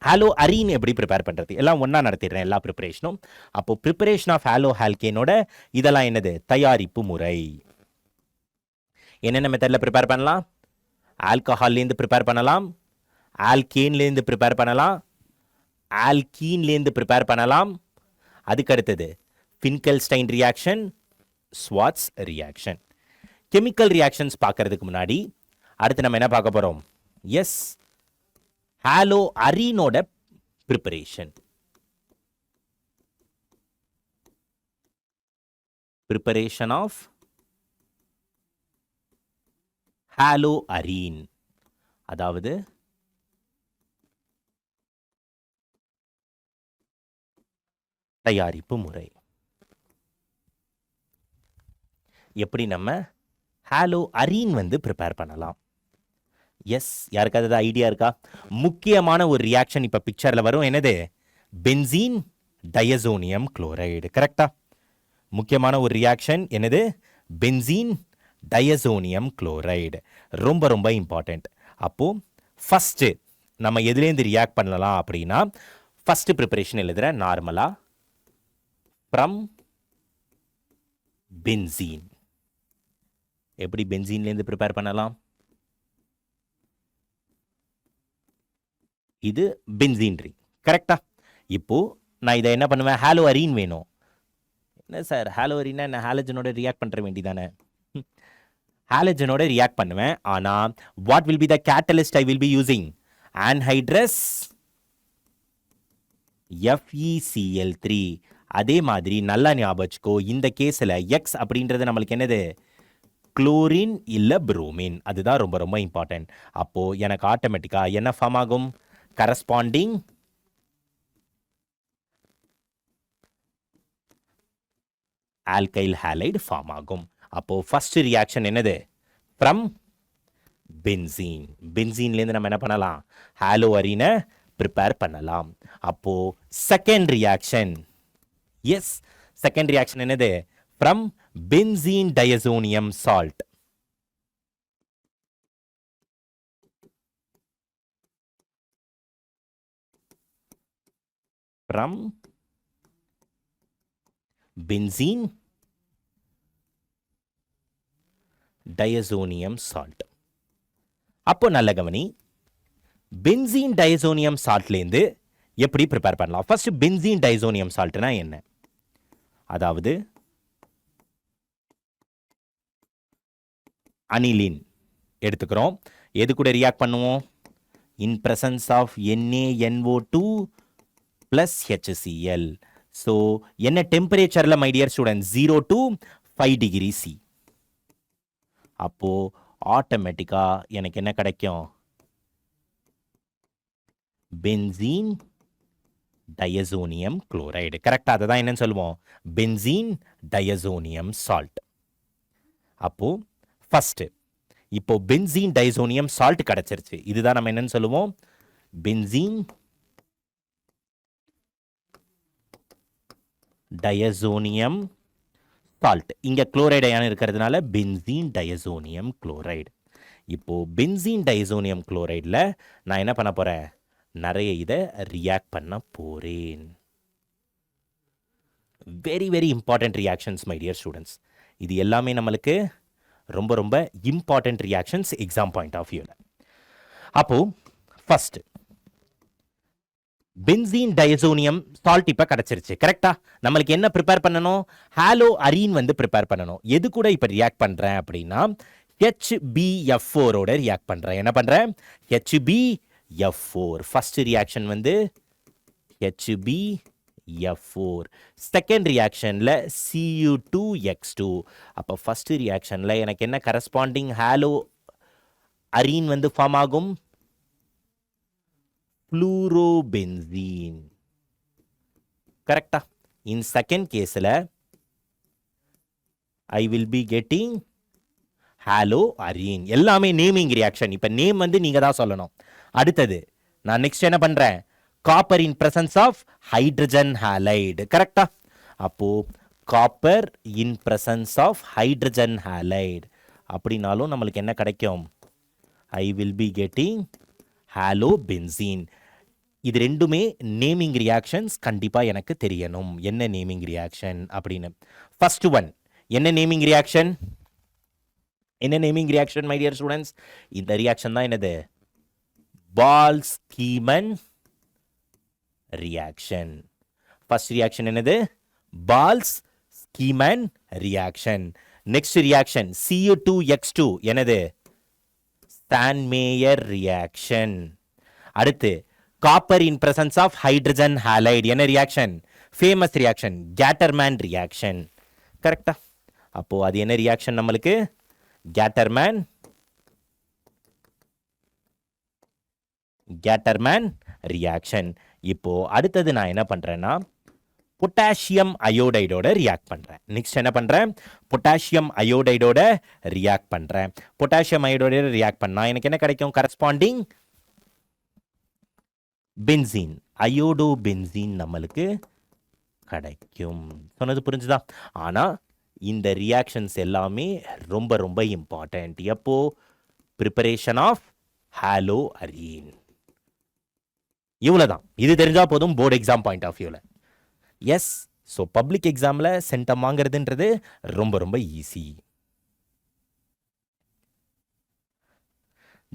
ஹாலோ அரீன் எப்படி ப்ரிப்பேர் பண்ணுறது? எல்லாம் ஒன்றா நடத்திடுறேன் எல்லா ப்ரிப்பரேஷனும். அப்போது ப்ரிப்பரேஷன் ஆஃப் ஹாலோ ஆல்கேனோட இதெல்லாம் என்னது? தயாரிப்பு முறை. என்னென்ன மெத்தடில் ப்ரிப்பேர் பண்ணலாம்? ஆல்கஹால்லேருந்து ப்ரிப்பேர் பண்ணலாம், ஆல்கேன்லேருந்து ப்ரிப்பேர் பண்ணலாம், ஆல்கீன்லேருந்து ப்ரிப்பேர் பண்ணலாம். அதுக்கு அடுத்தது Finkelstein reaction, Swarts reaction. Chemical reactions பார்க்கறதுக்கு முன்னாடி அடுத்து நம்ம என்ன பார்க்க போகிறோம்? எஸ், ஹாலோ அரீனோட preparation. Preparation of halo arene, அதாவது தயாரிப்பு முறை. எப்படி நம்ம ஹாலோ அரீன் வந்து ப்ரிப்பேர் பண்ணலாம்? எஸ், யாருக்காவது ஐடியா இருக்கா? முக்கியமான ஒரு ரியாக்ஷன் இப்போ பிக்சரில் வரும். என்னது? Benzene diazonium chloride. கரெக்டா? முக்கியமான ஒரு ரியாக்ஷன் என்னது? Benzene diazonium chloride. ரொம்ப ரொம்ப இம்பார்ட்டண்ட். அப்போது ஃபஸ்ட்டு நம்ம எதுலேருந்து ரியாக்ட் பண்ணலாம் அப்படின்னா, ஃபஸ்ட்டு ப்ரிப்பரேஷன் எழுதுகிற நார்மலாக ஃப்ரம் பென்சீன். எப்படி பென்சீன்லேருந்து ப்ரிப்பேர் பண்ணலாம்? இது பென்சீன் ரிங், கரெக்டா? இப்போ நான் இதை என்ன பண்ணுவேன்? ஹாலோ அரீன் வேணும். என்ன சார் ஹாலோ அரீனா நான் ஹாலஜனோட ரியாக்ட் பண்ணுற வேண்டியதானே? ஹாலஜனோட ரியாக்ட் பண்ணுவேன். ஆனால் what will be the catalyst I will be using? Anhydrous FeCl3. அதே மாதிரி நல்லா ஞாபகம் வச்சுக்கோ, இந்த கேஸில் எக்ஸ் அப்படின்றது நம்மளுக்கு என்னது? குளோரின் இல்லை புரோமின். அதுதான் ரொம்ப ரொம்ப இம்பார்ட்டன்ட். அப்போது எனக்கு ஆட்டோமேட்டிக்காக என்ன ஃபார்ம் ஆகும்? கரஸ்பாண்டிங் ஆல்கைல் ஹாலைடு ஃபார்ம் ஆகும். அப்போது ஃபர்ஸ்ட் ரியாக்ஷன் என்னது? From benzene. பென்சீன்லேருந்து நம்ம என்ன பண்ணலாம்? ஹாலோ அரீனை ப்ரிப்பேர் பண்ணலாம். அப்போது second reaction, yes second reaction என்னது? From benzene diazonium salt. From benzene diazonium salt. அப்போ நல்ல கவனி, பென்சீன் டயசோனியம் சால்ட்லேருந்து எப்படி ப்ரிப்பேர் பண்ணலாம்? ஃபர்ஸ்ட் பென்சீன் டயசோனியம் சால்ட்னா என்ன? அதாவது அனிலின் எடுத்துக்கிறோம். எது கூட ரியாக்ட் பண்ணுவோம்? In presence of NaNO2 + HCl. So என்ன டெம்பரேச்சரில் my dear student? 0 to 5 degree C. அப்போது ஆட்டோமேட்டிக்காக எனக்கு என்ன கிடைக்கும்? Benzene diazonium chloride. கரெக்டாக அதை தான் என்னன்னு சொல்லுவோம்? Benzene diazonium salt. அப்போது ஃபஸ்ட்டு இப்போ பென்சீன் டயசோனியம் சால்ட் கிடச்சிருச்சு. இதுதான் நம்ம என்னன்னு சொல்லுவோம்? Benzene diazonium salt. இங்கே குளோரைடு அயான் இருக்கிறதுனால பென்சீன் டயசோனியம் குளோரைடு. இப்போது பென்சீன் டயசோனியம் குளோரைடில் நான் என்ன பண்ண போகிறேன்? நிறைய இதை ரியாக்ட் பண்ண போகிறேன். Very very important reactions my dear students. இது எல்லாமே நம்மளுக்கு ரொம்ப ரொம்ப important reactions exam point of வியூவில். அப்போது ஃபஸ்ட்டு பென்சீன் டயசோனியம் சால்ட் இப்போ கிடச்சிருச்சு, கரெக்டா? நம்மளுக்கு என்ன ப்ரிப்பேர் பண்ணணும்? ஹாலோ அரீன் வந்து ப்ரிப்பேர் பண்ணணும். எது கூட இப்போ ரியாக்ட் பண்ணுறேன் அப்படின்னா HbF4ஓட ரியாக்ட் பண்ணுறேன். என்ன பண்ணுறேன்? HbF4. ஃபர்ஸ்ட் ரியாக்ஷன் வந்து HbF4. செகண்ட் ரியாக்ஷனில் Cu2X2. அப்போ ஃபர்ஸ்ட் ரியாக்ஷனில் எனக்கு என்ன கரஸ்பாண்டிங் ஹாலோ அரீன் வந்து ஃபார்ம் ஆகும்? ஃப்ளூரோபென்சீன். கரெக்டா? இன் செகண்ட் கேஸில் I will be getting halo arene. எல்லாமே நேமிங் ரியாக்ஷன். இப்போ நேம் வந்து நீங்கள் தான் சொல்லணும். அடுத்தது நான் நெக்ஸ்ட் என்ன பண்ணுறேன்? Copper in presence of hydrogen halide. கரெக்டா? அப்போது copper in presence of hydrogen halide அப்படின்னாலும் நம்மளுக்கு என்ன கிடைக்கும்? I will be getting halo benzene. இது ரெண்டுமே நேமிங் ரியாக்ஷன்ஸ். கண்டிப்பாக எனக்கு தெரியணும் என்ன நேமிங் ரியாக்ஷன் அப்படின்னு. ஃபர்ஸ்ட் ஒன் என்ன நேமிங் ரியாக்ஷன்? என்ன naming reaction my dear students? இந்த ரியாக்ஷன் தான் என்னது? பால்ஸ்கீமன் ரியாக்ஷன். ஃபர்ஸ்ட் ரியாக்ஷன் என்னது? பால்ஸ்கீமன் ரியாக்ஷன். நெக்ஸ்ட் ரியாக்ஷன் Cu2X2 என்னது? Sandmeyer reaction. அடுத்து copper in presence of hydrogen halide என்ன reaction? Famous reaction Gattermann reaction. கரெக்டா? அப்போ அது என்ன ரியாக்ஷன் நம்மளுக்கு? Gattermann reaction. இப்போ அடுத்தது நான் என்ன பண்றேன்னா பொட்டாசியம் அயோடைடோட ரியாக்ட் பண்றேன். நெக்ஸ்ட் என்ன பண்றேன்? பொட்டாசியம் அயோடைடோட ரியாக்ட் பண்றேன். பொட்டாசியம் அயோடைடோட ரியாக்ட் பண்ணா எனக்கு என்ன கிடைக்கும்? கரஸ்பாண்டிங் பென்சீன் அயோடோ பென்சீன் நம்மளுக்கு கிடைக்கும். சொன்னது புரிஞ்சுதா? ஆனால் இந்த ரியாக்ஷன்ஸ் எல்லாமே ரொம்ப ரொம்ப இம்பார்ட்டன்ட். எப்போ? Preparation of halo arene. இவ்வளோதான். இது தெரிஞ்சால் போதும் போர்டு எக்ஸாம் பாயிண்ட் ஆஃப் வியூவில். எஸ், ஸோ பப்ளிக் எக்ஸாமில் சென்டம் வாங்குறதுன்றது ரொம்ப ரொம்ப ஈஸி.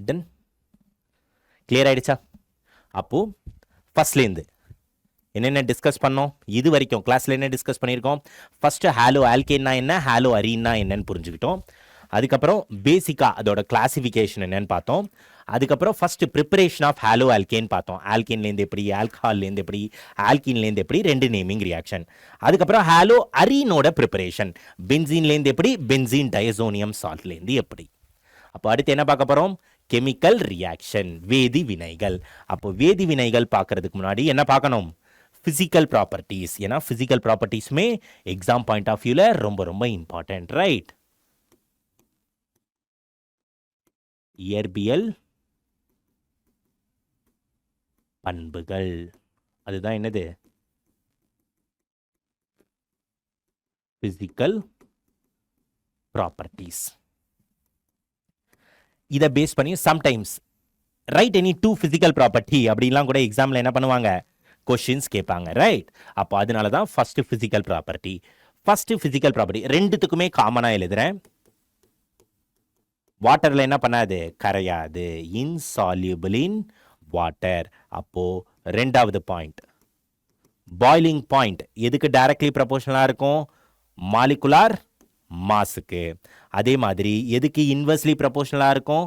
தென் கிளியர் ஆயிடுச்சா? அப்போ ஃபர்ஸ்ட்லேருந்து என்னென்ன டிஸ்கஸ் பண்ணோம் இது வரைக்கும் கிளாஸில் என்ன டிஸ்கஸ் பண்ணியிருக்கோம்? ஃபஸ்ட்டு ஹாலோ ஆல்கேன்னா என்ன, ஹாலோ அரீன்னா என்னன்னு புரிஞ்சுக்கிட்டோம். அதுக்கப்புறம் பேசிக்காக அதோட கிளாசிஃபிகேஷன் என்னன்னு பார்த்தோம். அதுக்கப்புறம் first preparation of hollow alkane பார்த்தோம். ஆல்கேன்லேருந்து எப்படி, ஆல்கஹால்லேருந்து எப்படி, ஆல்கீன்லேருந்து எப்படி, 2 நேமிங் ரியாக்ஷன். அதுக்கப்புறம் ஹாலோ அரீனோட ப்ரிப்பரேஷன், பென்சீன்லேருந்து எப்படி, பென்சீன் டயசோனியம் சால்ட்லேருந்து எப்படி. அப்போ அடுத்து என்ன பார்க்க போகிறோம்? கெமிக்கல் ரியாக்ஷன், வேதி வினைகள். அப்போ வேதி வினைகள் பார்க்கறதுக்கு முன்னாடி என்ன பார்க்கணும்? Physical properties. ஏன்னா ஃபிசிக்கல் ப்ராப்பர்ட்டிஸுமே எக்ஸாம் பாயிண்ட் ஆஃப் வியூவில் ரொம்ப ரொம்ப இம்பார்ட்டன்ட், ரைட்? இயற்பியல் பண்புகள், அதுதான் என்னது? Physical properties. இதை பேஸ் பண்ணி sometimes right any 2 physical property அப்படிலாம் கூட எக்ஸாமில் என்ன பண்ணுவாங்க? கொஷின்ஸ் கேட்பாங்க, ரைட்? அப்போ அதனால தான் first physical property. First physical property ரெண்டுத்துக்குமே காமனாக எழுதுறேன். வாட்டரில் என்ன பண்ணாது? கரையாது. Insoluble in water. அப்போ ரெண்டாவது பாயிண்ட் பாய்லிங் பாயிண்ட் எதுக்கு டைரக்ட்லி ப்ரொபோர்ஷனலாக இருக்கும்? மாலிகுலார் மாஸுக்கு. அதே மாதிரி எதுக்கு இன்வெர்ஸ்லி ப்ரொபோர்ஷனலாக இருக்கும்?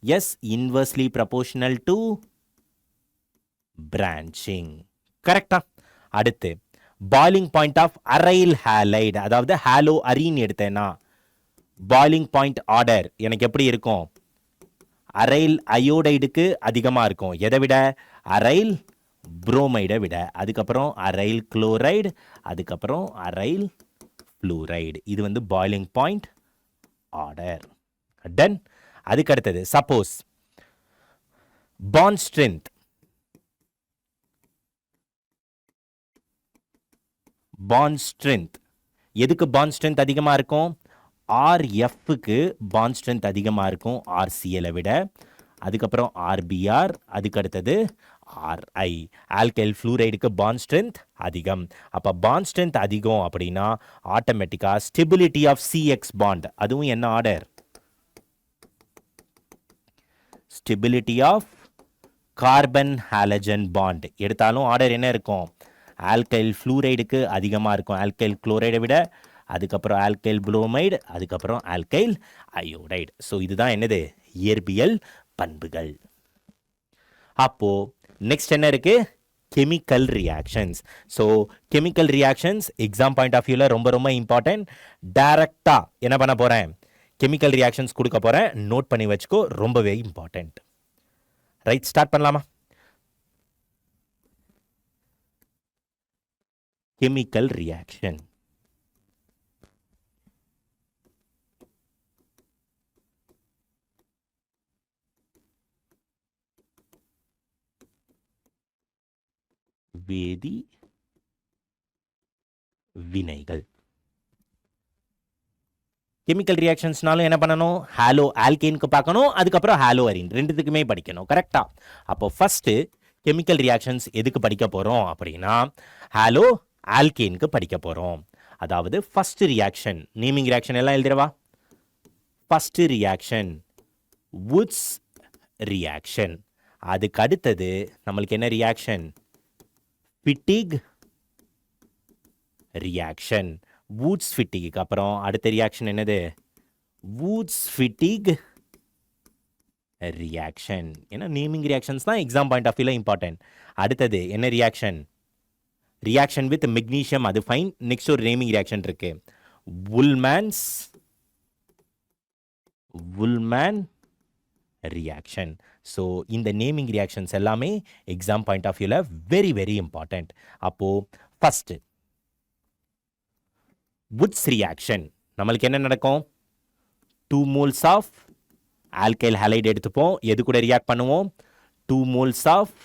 Yes, inversely proportional to branching. கரெக்டா? அடுத்து boiling point of aryl halide, அதாவது ஹாலோ அரீன் எடுத்தேன்னா பாய்லிங் பாயிண்ட் ஆர்டர் எனக்கு எப்படி இருக்கும்? அரைல் அயோடைடுக்கு அதிகமாக இருக்கும். எதை விட? அரைல் புரோமைடை விட. அதுக்கப்புறம் அரைல் குளோரைடு, அதுக்கப்புறம் அரைல் ஃப்ளூரைடு. இது வந்து பாய்லிங் பாயிண்ட் ஆர்டர். டன். அதுக்கு அடுத்தது suppose bond strength, bond strength எதுக்கு பாண்ட் ஸ்ட்ரென்த் அதிகமாக இருக்கும்? ஆர்எஃப்க்கு பாண்ட் ஸ்ட்ரென்த் அதிகமாக இருக்கும் ஆர்சிஎலை விட. அதுக்கப்புறம் ஆர்பிஆர், அதுக்கு அடுத்தது ஆர்ஐ. ஆல்கைல் ஃப்ளூரைடுக்கு பாண்ட் ஸ்ட்ரென்த் அதிகம். அப்போ பாண்ட் ஸ்ட்ரென்த் அதிகம் அப்படின்னா ஆட்டோமேட்டிக்காக ஸ்டெபிலிட்டி ஆஃப் சிஎக்ஸ் பாண்ட், அதுவும் என்ன order? Stability of carbon halogen bond எடுத்தாலும் ஆர்டர் என்ன இருக்கும்? ஆல்கைல் ஃப்ளூரைடுக்கு அதிகமாக இருக்கும் ஆல்கைல் குளோரைடை விட. அதுக்கப்புறம் ஆல்கைல் புரோமைடு, அதுக்கப்புறம் ஆல்கைல் அயோடைடு. ஸோ இதுதான் என்னது? இயற்பியல் பண்புகள். அப்போ நெக்ஸ்ட் என்ன இருக்கு? Chemical reactions. So chemical reactions exam point of வியூவில் ரொம்ப ரொம்ப இம்பார்ட்டன்ட். டைரக்டாக என்ன பண்ண போகிறேன்? கெமிக்கல் ரியாக்ஷன்ஸ் கொடுக்க போகிறேன். நோட் பண்ணி வச்சுக்கோ, ரொம்பவே இம்பார்ட்டன்ட். ரைட், ஸ்டார்ட் பண்ணலாமா? Chemical reaction. வேதி வினைகள். கெமிக்கல் ரியாக்ஷன்ஸ்னாலும் என்ன பண்ணணும்? ஹாலோ ஆல்கேனுக்கு பார்க்கணும், அதுக்கப்புறம் ஹாலோ அரீன், ரெண்டுத்துக்குமே படிக்கணும். கரெக்டா? அப்போ ஃபர்ஸ்ட் கெமிக்கல் ரியாக்ஷன்ஸ் எதுக்கு படிக்க போறோம் அப்படின்னா ஹாலோ ஆல்கேனுக்கு படிக்க போறோம். அதாவது ஃபர்ஸ்ட் ரியாக்ஷன், நேமிங் ரியாக்ஷன் எல்லாம் எழுதிடவா? First reaction Wurtz reaction. அதுக்கு அடுத்தது நம்மளுக்கு என்ன ரியாக்ஷன்? Fittig reaction. வூட்ஸ் ஃபிட்டிக்கு அப்புறம் அடுத்த ரியாக்ஷன் என்னது? Wurtz Fittig reaction. ஏன்னா நேமிங் ரியாக்ஷன்ஸ் தான் எக்ஸாம் பாயிண்ட் ஆஃப் வியூவில் இம்பார்ட்டன்ட். அடுத்தது என்ன ரியாக்ஷன்? ரியாக்ஷன் வித் மெக்னீஷியம், அது ஃபைன். நெக்ஸ்ட் ஒரு நேமிங் ரியாக்ஷன் இருக்கு, வுல்மேன் ரியாக்ஷன். ஸோ இந்த நேமிங் ரியாக்ஷன்ஸ் எல்லாமே எக்ஸாம் பாயிண்ட் ஆஃப் வியூவில் வெரி வெரி இம்பார்ட்டன்ட். அப்போது ஃபஸ்ட்டு வுட்ஸ் ரியாக்ஷன் நம்மளுக்கு என்ன நடக்கும்? 2 moles ஆஃப் ஆல்கைல் ஹாலைடு எடுத்துப்போம். எது கூட ரியாக்ட் பண்ணுவோம்? 2 moles ஆஃப்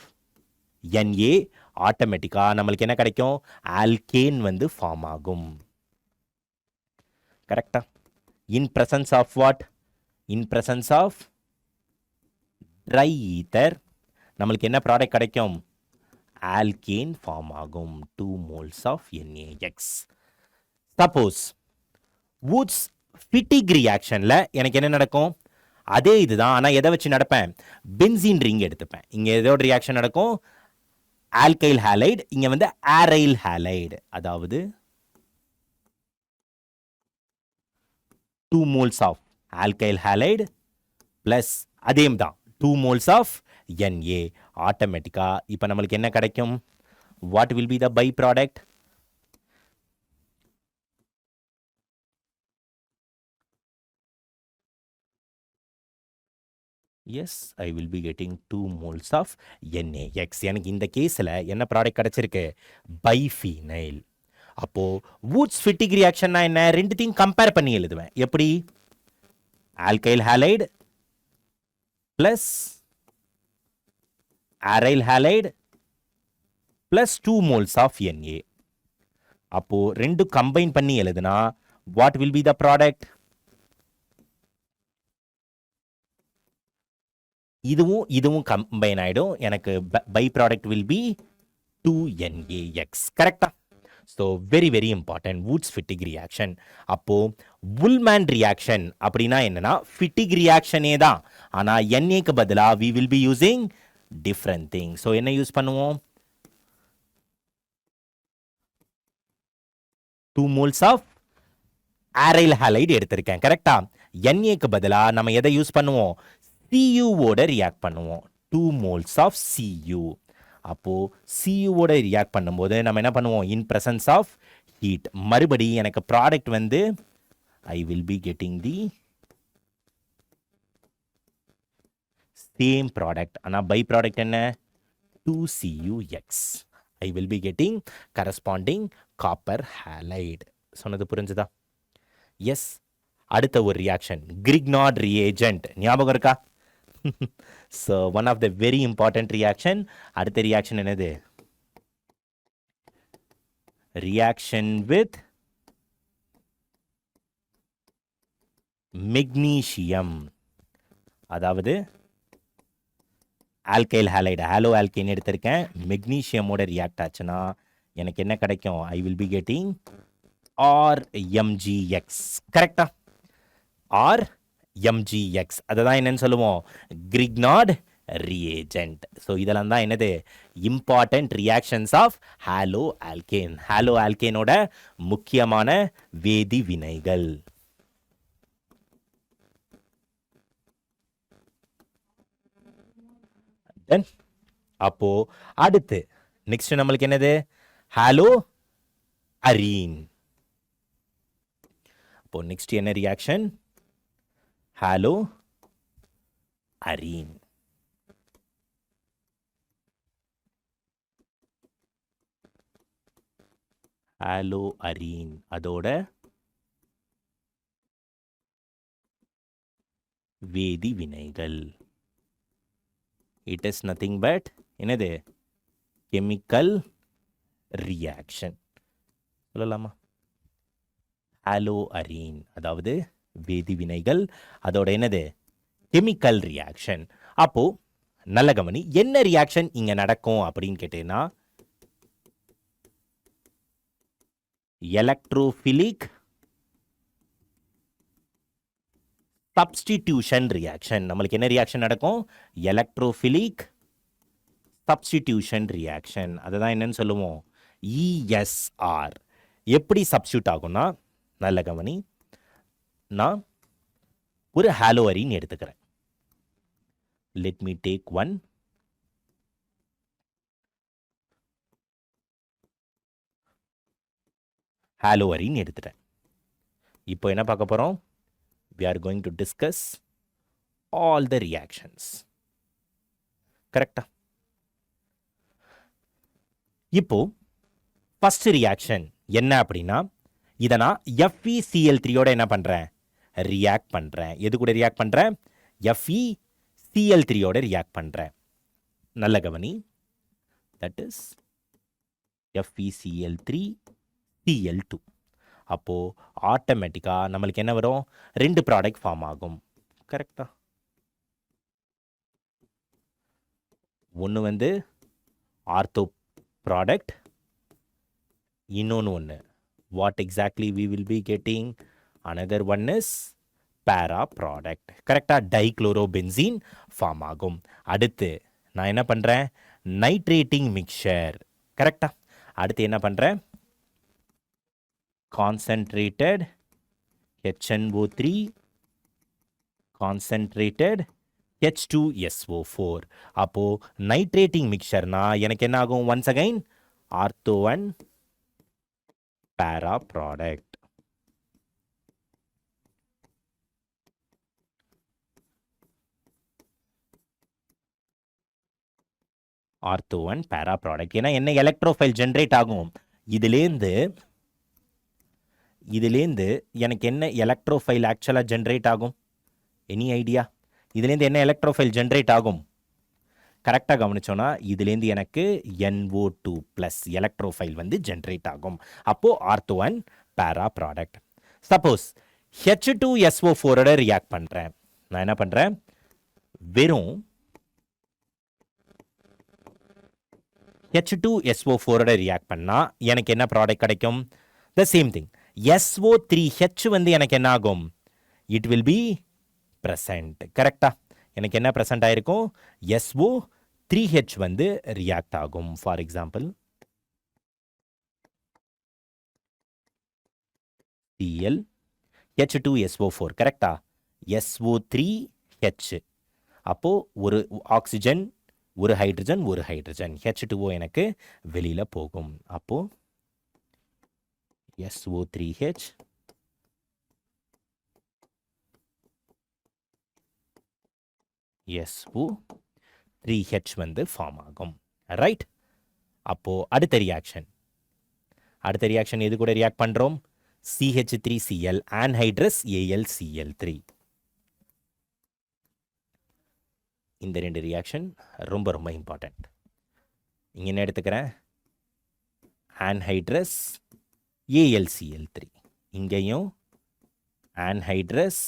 Na. ஆட்டோமேட்டிக்காக நம்மளுக்கு என்ன கிடைக்கும்? ஆல்கேன் வந்து ஃபார்ம் ஆகும். கரெக்டா? In presence of what? In presence of dry ether நம்மளுக்கு என்ன ப்ராடக்ட் கிடைக்கும்? ஆல்கேன் ஃபார்ம் ஆகும். 2 moles of NaX. Suppose Wurtz Fittig ரியாக்ஷனில் எனக்கு என்ன நடக்கும்? அதே இதுதான், ஆனால் எதை வச்சு நடப்பேன்? பென்சீன் ரிங் எடுத்துப்பேன். இங்கே எதோட ரியாக்ஷன் நடக்கும்? ஆல்கைல் ஹாலைடு, இங்கே வந்து ஆரைல் ஹாலைடு. அதாவது 2 moles of alkyl halide plus அதே தான் 2 moles ஆஃப் Na. ஆட்டோமேட்டிக்காக இப்போ நம்மளுக்கு என்ன கிடைக்கும்? What will be the by product? Yes, I will be getting 2 moles of NaX. எனக்கு இந்த கேஸில் என்ன ப்ராடக்ட் கிடச்சிருக்கு? பைஃபீனைல். அப்போது வூட்ஸ் ஃபிட்டிக் ரியாக்ஷன்னா என்ன? ரெண்டுத்தையும் கம்பேர் பண்ணி எழுதுவேன். எப்படி? Alkyl halide plus aryl halide plus 2 moles of Na. அப்போது ரெண்டு கம்பைன் பண்ணி எழுதுனா what will be the product? இதுவும் கம்பைன் ஆகிடும். எனக்கு by product will be 2NaX. கரெக்டா? So very very important Wurtz Fittig reaction. அப்போது உல்மேன் ரியாக்ஷன் அப்படின்னா என்னன்னா ஃபிட்டிக் ரியாக்ஷனே தான், ஆனால் NAக்கு பதிலாக we will be using different thing. So என்ன யூஸ் பண்ணுவோம்? 2 moles ஆஃப் ஆரைல் ஹாலைடு எடுத்திருக்கேன். கரெக்டா? NAக்கு பதிலாக நம்ம எதை யூஸ் பண்ணுவோம்? CUவோட ரியாக்ட் பண்ணுவோம். 2 moles ஆஃப் CU. அப்போது CUவோட ரியாக்ட் பண்ணும்போது நம்ம என்ன பண்ணுவோம்? In presence of heat. மறுபடி எனக்கு ப்ராடக்ட் வந்து I will be getting the same product. ஆனால் பை ப்ராடக்ட் என்ன? 2CuX. I will be getting corresponding copper halide. சொன்னது புரிஞ்சுதா? எஸ். அடுத்த ஒரு ரியாக்ஷன் கிரிக்னார்ட் ரியேஜென்ட். ஞாபகம் இருக்கா? So one of the very important reaction. அடுத்த ரியாக்ஷன் என்னது? Reaction with magnesium. அதாவது ஆல்கைல் ஹாலைடு ஹாலோ ஆல்கைன் எடுத்திருக்கேன். மெக்னீஷியமோட ரியாக்ட் ஆச்சுன்னா எனக்கு என்ன கிடைக்கும்? I will be getting RMgX. கரெக்டா? RMgX. அதை தான் என்னன்னு சொல்லுவோம்? கிரிக்னார்ட் ரியேஜென்ட். ஸோ இதெல்லாம் தான் என்னது? Important reactions of hollow alkane. ஹாலோ ஆல்கேனோட முக்கியமான வேதி வினைகள். தென் அப்போ அடுத்து நெக்ஸ்ட் நம்மளுக்கு என்னது? Hollow arene. அப்போ நெக்ஸ்ட் என்ன reaction? Hollow arene. Haloarene அதோட வேதி வினைகள். இட் இஸ் நத்திங் பட் என்னது? கெமிக்கல் ரியாக்ஷன் சொல்லலாமா? ஹாலோ அரீன் அதாவது வேதி வினைகள், அதோட என்னது? Chemical reaction. அப்போ நல்ல கவனி, என்ன ரியாக்ஷன் இங்க நடக்கும் அப்படின்னு கேட்டீங்கன்னா எலக்ட்ரோஃபிலிக் சப்ஸ்டிடியூஷன் ரியாக்ஷன். நம்மளுக்கு என்ன ரியாக்ஷன் நடக்கும்? Electrophilic substitution reaction. அதை தான் என்னன்னு சொல்லுவோம்? ESR. எப்படி சப்ஸ்டியூட் ஆகும்னா, நல்ல கவனி, நான் ஒரு ஹாலோ அரீன் எடுத்துக்கிறேன். Let me take one. Halo arene எடுத்துட்டேன். இப்போ என்ன பார்க்க போகிறோம்? we are going to discuss all the reactions. கரெக்டா? இப்போ ஃபர்ஸ்ட் ரியாக்ஷன் என்ன அப்படின்னா, இதை நான் FeCl3யோட என்ன பண்ணுறேன்? ரியாக்ட் பண்ணுறேன். எது கூட ரியாக்ட் பண்ணுறேன்? FeCl3யோட ரியாக்ட் பண்ணுறேன். நல்ல கவனி, தட் இஸ் FeCl3 Cl2. அப்போது ஆட்டோமேட்டிக்காக நம்மளுக்கு என்ன வரும்? 2 ப்ராடக்ட் ஃபார்ம் ஆகும். கரெக்டா? ஒன்று வந்து ஆர்த்தோ ப்ராடக்ட், இன்னொன்று what exactly we will be getting? another one is பேரா ப்ராடக்ட். கரெக்டாக டைக்ளோரோபென்சீன் ஃபார்ம் ஆகும். அடுத்து நான் என்ன பண்ணுறேன், நைட்ரேட்டிங் மிக்சர். கரெக்டா. அடுத்து என்ன பண்ணுறேன், கான்சன்ட்ரேட்டட் HNO3 கான்சன்ட்ரேட்டட் H2SO4. அப்போ நைட்ரேட்டிங் மிக்சர்னா எனக்கு என்ன ஆகும், ஒன்ஸ் அகைன் ஆர்த்தோ1 பேரா ப்ராடக்ட். ஆர்த்தோ1 பேரா ப்ராடக்ட். ஏன்னா என்ன எலக்ட்ரோஃபைல் ஜென்ரேட் ஆகும் இதுலேருந்து எனக்கு என்ன எலக்ட்ரோஃபைல் ஆக்சுவலாக ஜென்ரேட் ஆகும், எனி ஐடியா? இதுலேருந்து என்ன எலக்ட்ரோஃபைல் ஜென்ரேட் ஆகும்? கரெக்டாக கவனிச்சோன்னா இதுலேருந்து எனக்கு NO2 ப்ளஸ் எலக்ட்ரோஃபைல் வந்து ஜென்ரேட் ஆகும். அப்போது ஆர்த்தோ1 பேரா ப்ராடக்ட். சப்போஸ் H2SO4 ரியாக்ட் பண்ணுறேன், நான் என்ன பண்ணுறேன், வெறும் H2SO4 ரியாக்ட் பண்ணால் எனக்கு என்ன ப்ராடக்ட் கிடைக்கும்? The same thing. SO3H வந்து எனக்கு என்ன ஆகும், இட் வில் பி ப்ரெசன்ட். கரெக்டாக எனக்கு என்ன ப்ரெசன்ட் ஆயிருக்கும், SO3H வந்து ரியாக்ட் ஆகும். For example Cl H2SO4. கரெக்டா, SO3H. அப்போது ஒரு ஆக்சிஜன், ஒரு ஹைட்ரஜன், H2O எனக்கு வெளியில் போகும். அப்போது SO3H SO3H வந்து ஃபார்ம் ஆகும். ரைட். அப்போது அடுத்த ரியாக்ஷன் எது கூட ரியாக்ட் பண்ணுறோம், CH3Cl anhydrous AlCl3. இந்த ரெண்டு ரியாக்ஷன் ரொம்ப ரொம்ப இம்பார்ட்டண்ட். இங்கே என்ன எடுத்துக்கிறேன், anhydrous AlCl3. இங்கேயும் anhydrous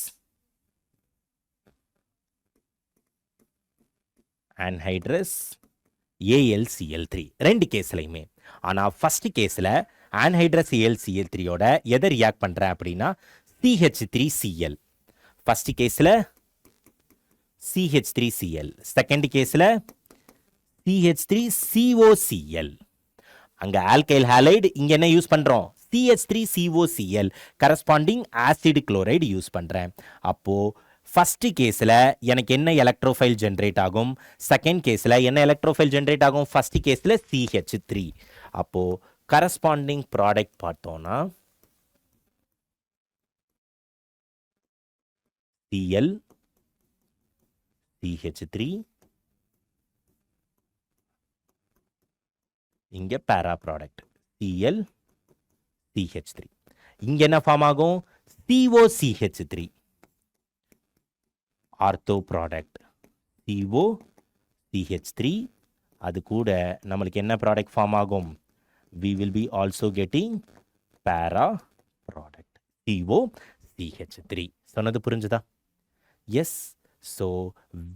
AlCl3. ரெண்டு கேஸ்லையுமே. ஆனால் ஃபஸ்ட்டு கேஸில் anhydrous AlCl3யோட எதை ரியாக்ட் பண்ணுறேன் அப்படின்னா CH3Cl. ஃபஸ்ட்டு கேஸில் CH3Cl, செகண்ட் கேஸில் CH3COCl. அங்கே ஆல்கைல் ஹாலைடு, இங்கே என்ன யூஸ் பண்ணுறோம், CH3COCl. Corresponding acid chloride use பண்ணுறேன். அப்போது ஃபஸ்ட்டு கேஸில் எனக்கு என்ன எலக்ட்ரோஃபைல் ஜென்ரேட் ஆகும், செகண்ட் கேஸில் என்ன எலக்ட்ரோஃபைல் ஜென்ரேட் ஆகும், ஃபஸ்ட்டு கேஸில் CH3. அப்போது கரஸ்பாண்டிங் ப்ராடக்ட் பார்த்தோன்னா Cl CH3, இங்கே பேரா ப்ராடக்ட் Cl CH3. இங்கே என்ன ஃபார்ம் ஆகும், COCH3 ஆர்த்தோ ப்ராடக்ட் COCH3. அது கூட நம்மளுக்கு என்ன ப்ராடக்ட் ஃபார்ம் ஆகும், we will be also getting para product COCH3. சொன்னது புரிஞ்சுதா? Yes. So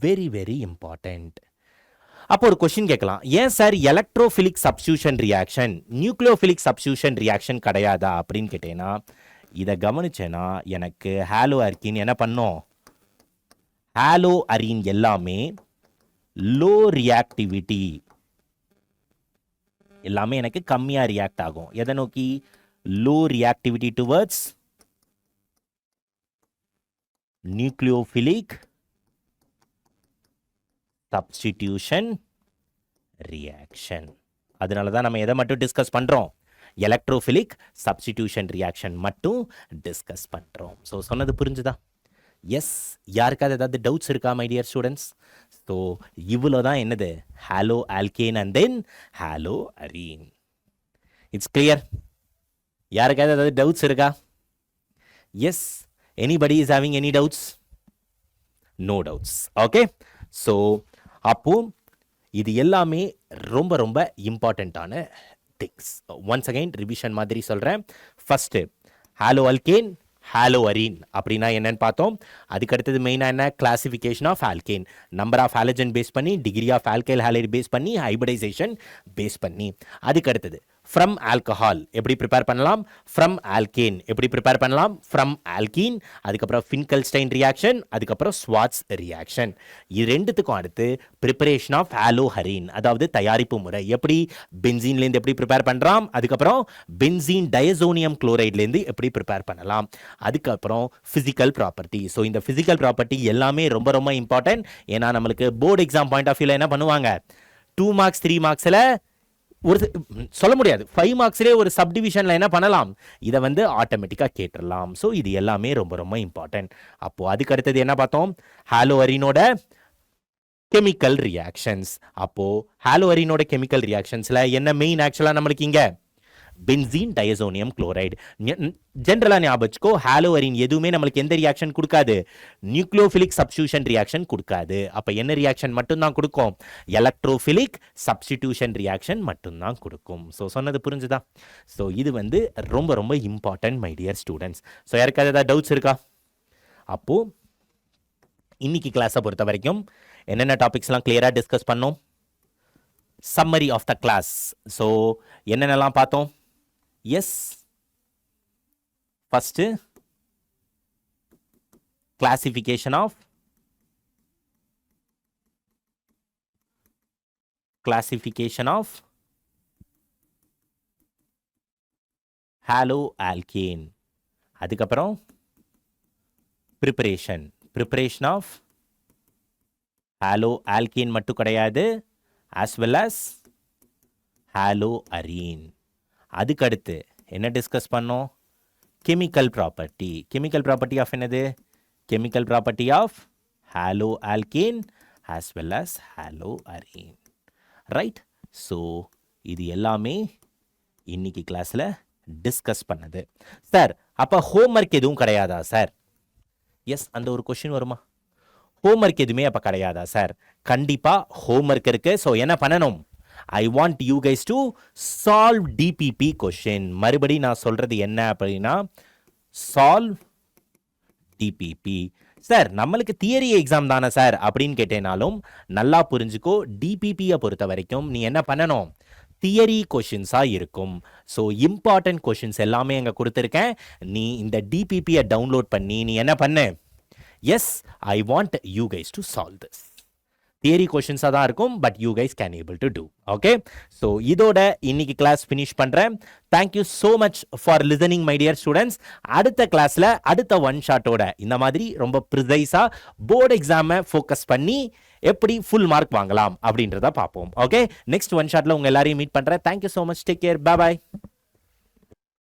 very very important. அப்போ ஒரு கொஸ்டின் கேட்கலாம், ஏன் sir electrophilic substitution reaction nucleophilic substitution reaction கிடையாதா அப்படின்னு கேட்டேன்னா, இதை கவனிச்சேன்னா எனக்கு ஹாலோ அர்கின் என்ன பண்ணோம், ஹாலோ அரீன் எல்லாமே லோ ரியாக்டிவிட்டி, எல்லாமே எனக்கு கம்மியாக ரியாக்ட் ஆகும். எதை நோக்கி, low reactivity towards nucleophilic substitution reaction. அதனால தான் நம்ம எதை மட்டும் டிஸ்கஸ் பண்ணுறோம், எலக்ட்ரோஃபிலிக் சப்ஸ்டிடியூஷன் ரியாக்ஷன் மட்டும் டிஸ்கஸ் பண்ணுறோம். ஸோ சொன்னது புரிஞ்சுதா? எஸ். யாருக்காவது ஏதாவது டவுட்ஸ் இருக்கா மை டியர் ஸ்டூடெண்ட்ஸ்? ஸோ இவ்வளோ தான் என்னது, halo alkane and then halo arene. It's clear? யாருக்காவது ஏதாவது டவுட்ஸ் இருக்கா? Yes. Anybody is having any doubts? No doubts. Okay. So அப்போ இது எல்லாமே ரொம்ப ரொம்ப இம்பார்ட்டண்ட்டான திங்ஸ். ஒன்ஸ் அகைன் ரிவிஷன் மாதிரி சொல்கிறேன். First hollow alkane, hollow arene அப்படின்னா என்னன்னு பார்த்தோம். அதுக்கடுத்தது மெயினாக என்ன, classification of alkane, number of halogen base பண்ணி, degree of alkyl halide base பண்ணி, ஹைபிரிடைசேஷன் பேஸ் பண்ணி. அதுக்கடுத்தது ஃப்ரம் ஆல்கஹால் எப்படி ப்ரிப்பேர் பண்ணலாம், ஃப்ரம் ஆல்கேன் எப்படி ப்ரிப்பேர் பண்ணலாம், ஃப்ரம் ஆல்கீன், அதுக்கப்புறம் ஃபின்கல்ஸ்டைன் ரியாக்ஷன், அதுக்கப்புறம் ஸ்வாட்ஸ் ரியாக்ஷன். இது ரெண்டுத்துக்கும் அடுத்து ப்ரிப்பரேஷன் ஆஃப் ஆலோஹரீன், அதாவது தயாரிப்பு முறை எப்படி பென்சீன்லேருந்து எப்படி ப்ரிப்பேர் பண்ணுறோம், அதுக்கப்புறம் பென்சீன் டயசோனியம் குளோரைட்லேருந்து எப்படி ப்ரிப்பேர் பண்ணலாம், அதுக்கப்புறம் ஃபிசிக்கல் ப்ராப்பர்ட்டி. ஸோ இந்த ஃபிசிக்கல் ப்ராப்பர்ட்டி எல்லாமே ரொம்ப ரொம்ப இம்பார்ட்டன்ட். ஏன்னா நம்மளுக்கு போர்டு எக்ஸாம் பாயிண்ட் ஆஃப் வியூவில் என்ன பண்ணுவாங்க, 2 மார்க்ஸ் 3 மார்க்ஸில் ஒரு சொல்ல முடியாது, 5 மார்க்ஸ்லேயே ஒரு சப்டிவிஷனில் என்ன பண்ணலாம், இதை வந்து ஆட்டோமேட்டிக்காக கேட்டுடலாம். ஸோ இது எல்லாமே ரொம்ப ரொம்ப இம்பார்ட்டன்ட். அப்போது அதுக்கு அடுத்தது என்ன பார்த்தோம், ஹாலோஅரினோட கெமிக்கல் ரியாக்ஷன்ஸ். அப்போது ஹாலோஅரினோட கெமிக்கல் ரியாக்ஷன்ஸில் என்ன மெயின் ஆக்சுவலாக நம்மளுக்கு இங்கே பென்சீன் டயசோனியம் குளோரைடு. ஜென்ரலாக ஞாபகம் வச்சுக்கோ, ஹாலோஅரின் எதுவுமே நம்மளுக்கு எந்த ரியாக்ஷன் கொடுக்காது, நியூக்ளியோஃபிலிக் சப்ஸ்டிடியூஷன் ரியாக்ஷன் கொடுக்காது. அப்போ என்ன ரியாக்ஷன் மட்டும்தான் கொடுக்கும், எலக்ட்ரோஃபிலிக் சப்ஸ்டிடியூஷன் ரியாக்ஷன் மட்டும்தான் கொடுக்கும். ஸோ சொன்னது புரிஞ்சுதா? ஸோ இது வந்து ரொம்ப ரொம்ப important my dear students. So யாருக்காவது ஏதாவது டவுட்ஸ் இருக்கா? அப்போது இன்னைக்கு கிளாஸை பொறுத்த வரைக்கும் என்னென்ன டாபிக்ஸ்லாம் கிளியராக டிஸ்கஸ் பண்ணோம், summary of the class. So என்னென்னலாம் பார்த்தோம்? Yes, first classification of hollow alkane, அதுக்கப்புறம் ப்ரிப்பரேஷன் ஆஃப் ஹாலோ ஆல்கேன் மட்டும் கிடையாது, as well as ஹாலோஅரீன். அதுக்கடுத்து என்ன டிஸ்கஸ் பண்ணோம், கெமிக்கல் ப்ராப்பர்ட்டி ஆஃப் என்னது, chemical property of hollow alkane as well as haloarene. Right? So இது எல்லாமே இன்னைக்கு கிளாஸில் டிஸ்கஸ் பண்ணது. சார் அப்போ ஹோம்ஒர்க் எதுவும் கிடையாதா சார்? எஸ், அந்த ஒரு கொஷின் வருமா, ஹோம்ஒர்க் எதுவுமே அப்போ கிடையாதா சார்? கண்டிப்பாக ஹோம்ஒர்க் இருக்கு. ஸோ என்ன பண்ணணும், ஐ want you guys to solve DPP question. மறுபடி நான் சொல்றது என்ன அப்படின்னா, சால்வ் டிபிபி. சார் நம்மளுக்கு தியரி எக்ஸாம் தானே சார் அப்படின்னு கேட்டேனாலும் நல்லா புரிஞ்சுக்கோ, டிபிபியை பொறுத்த வரைக்கும் நீ என்ன பண்ணணும், தியரி கொஷின்ஸாக இருக்கும். ஸோ இம்பார்ட்டன்ட் கொஷின்ஸ் எல்லாமே அங்கே கொடுத்துருக்கேன். நீ இந்த டிபிபியை டவுன்லோட் பண்ணி நீ என்ன பண்ணு, yes I want you guys to solve this. Theory கொஷின்ஸாக தான் இருக்கும், but you guys can able to do. Okay, so இதோட இன்னைக்கு கிளாஸ் ஃபினிஷ் பண்ணுறேன். Thank you so much for listening my dear students. அடுத்த கிளாஸில் அடுத்த ஒன் ஷாட்டோட இந்த மாதிரி ரொம்ப ப்ரிசைஸாக போர்டு எக்ஸாமை ஃபோக்கஸ் பண்ணி எப்படி ஃபுல் மார்க் வாங்கலாம் அப்படின்றத பார்ப்போம். ஓகே, நெக்ஸ்ட் ஒன் ஷாட்டில் உங்கள் எல்லாரையும் மீட் பண்ணுறேன். Thank you so much, take care, பாய்.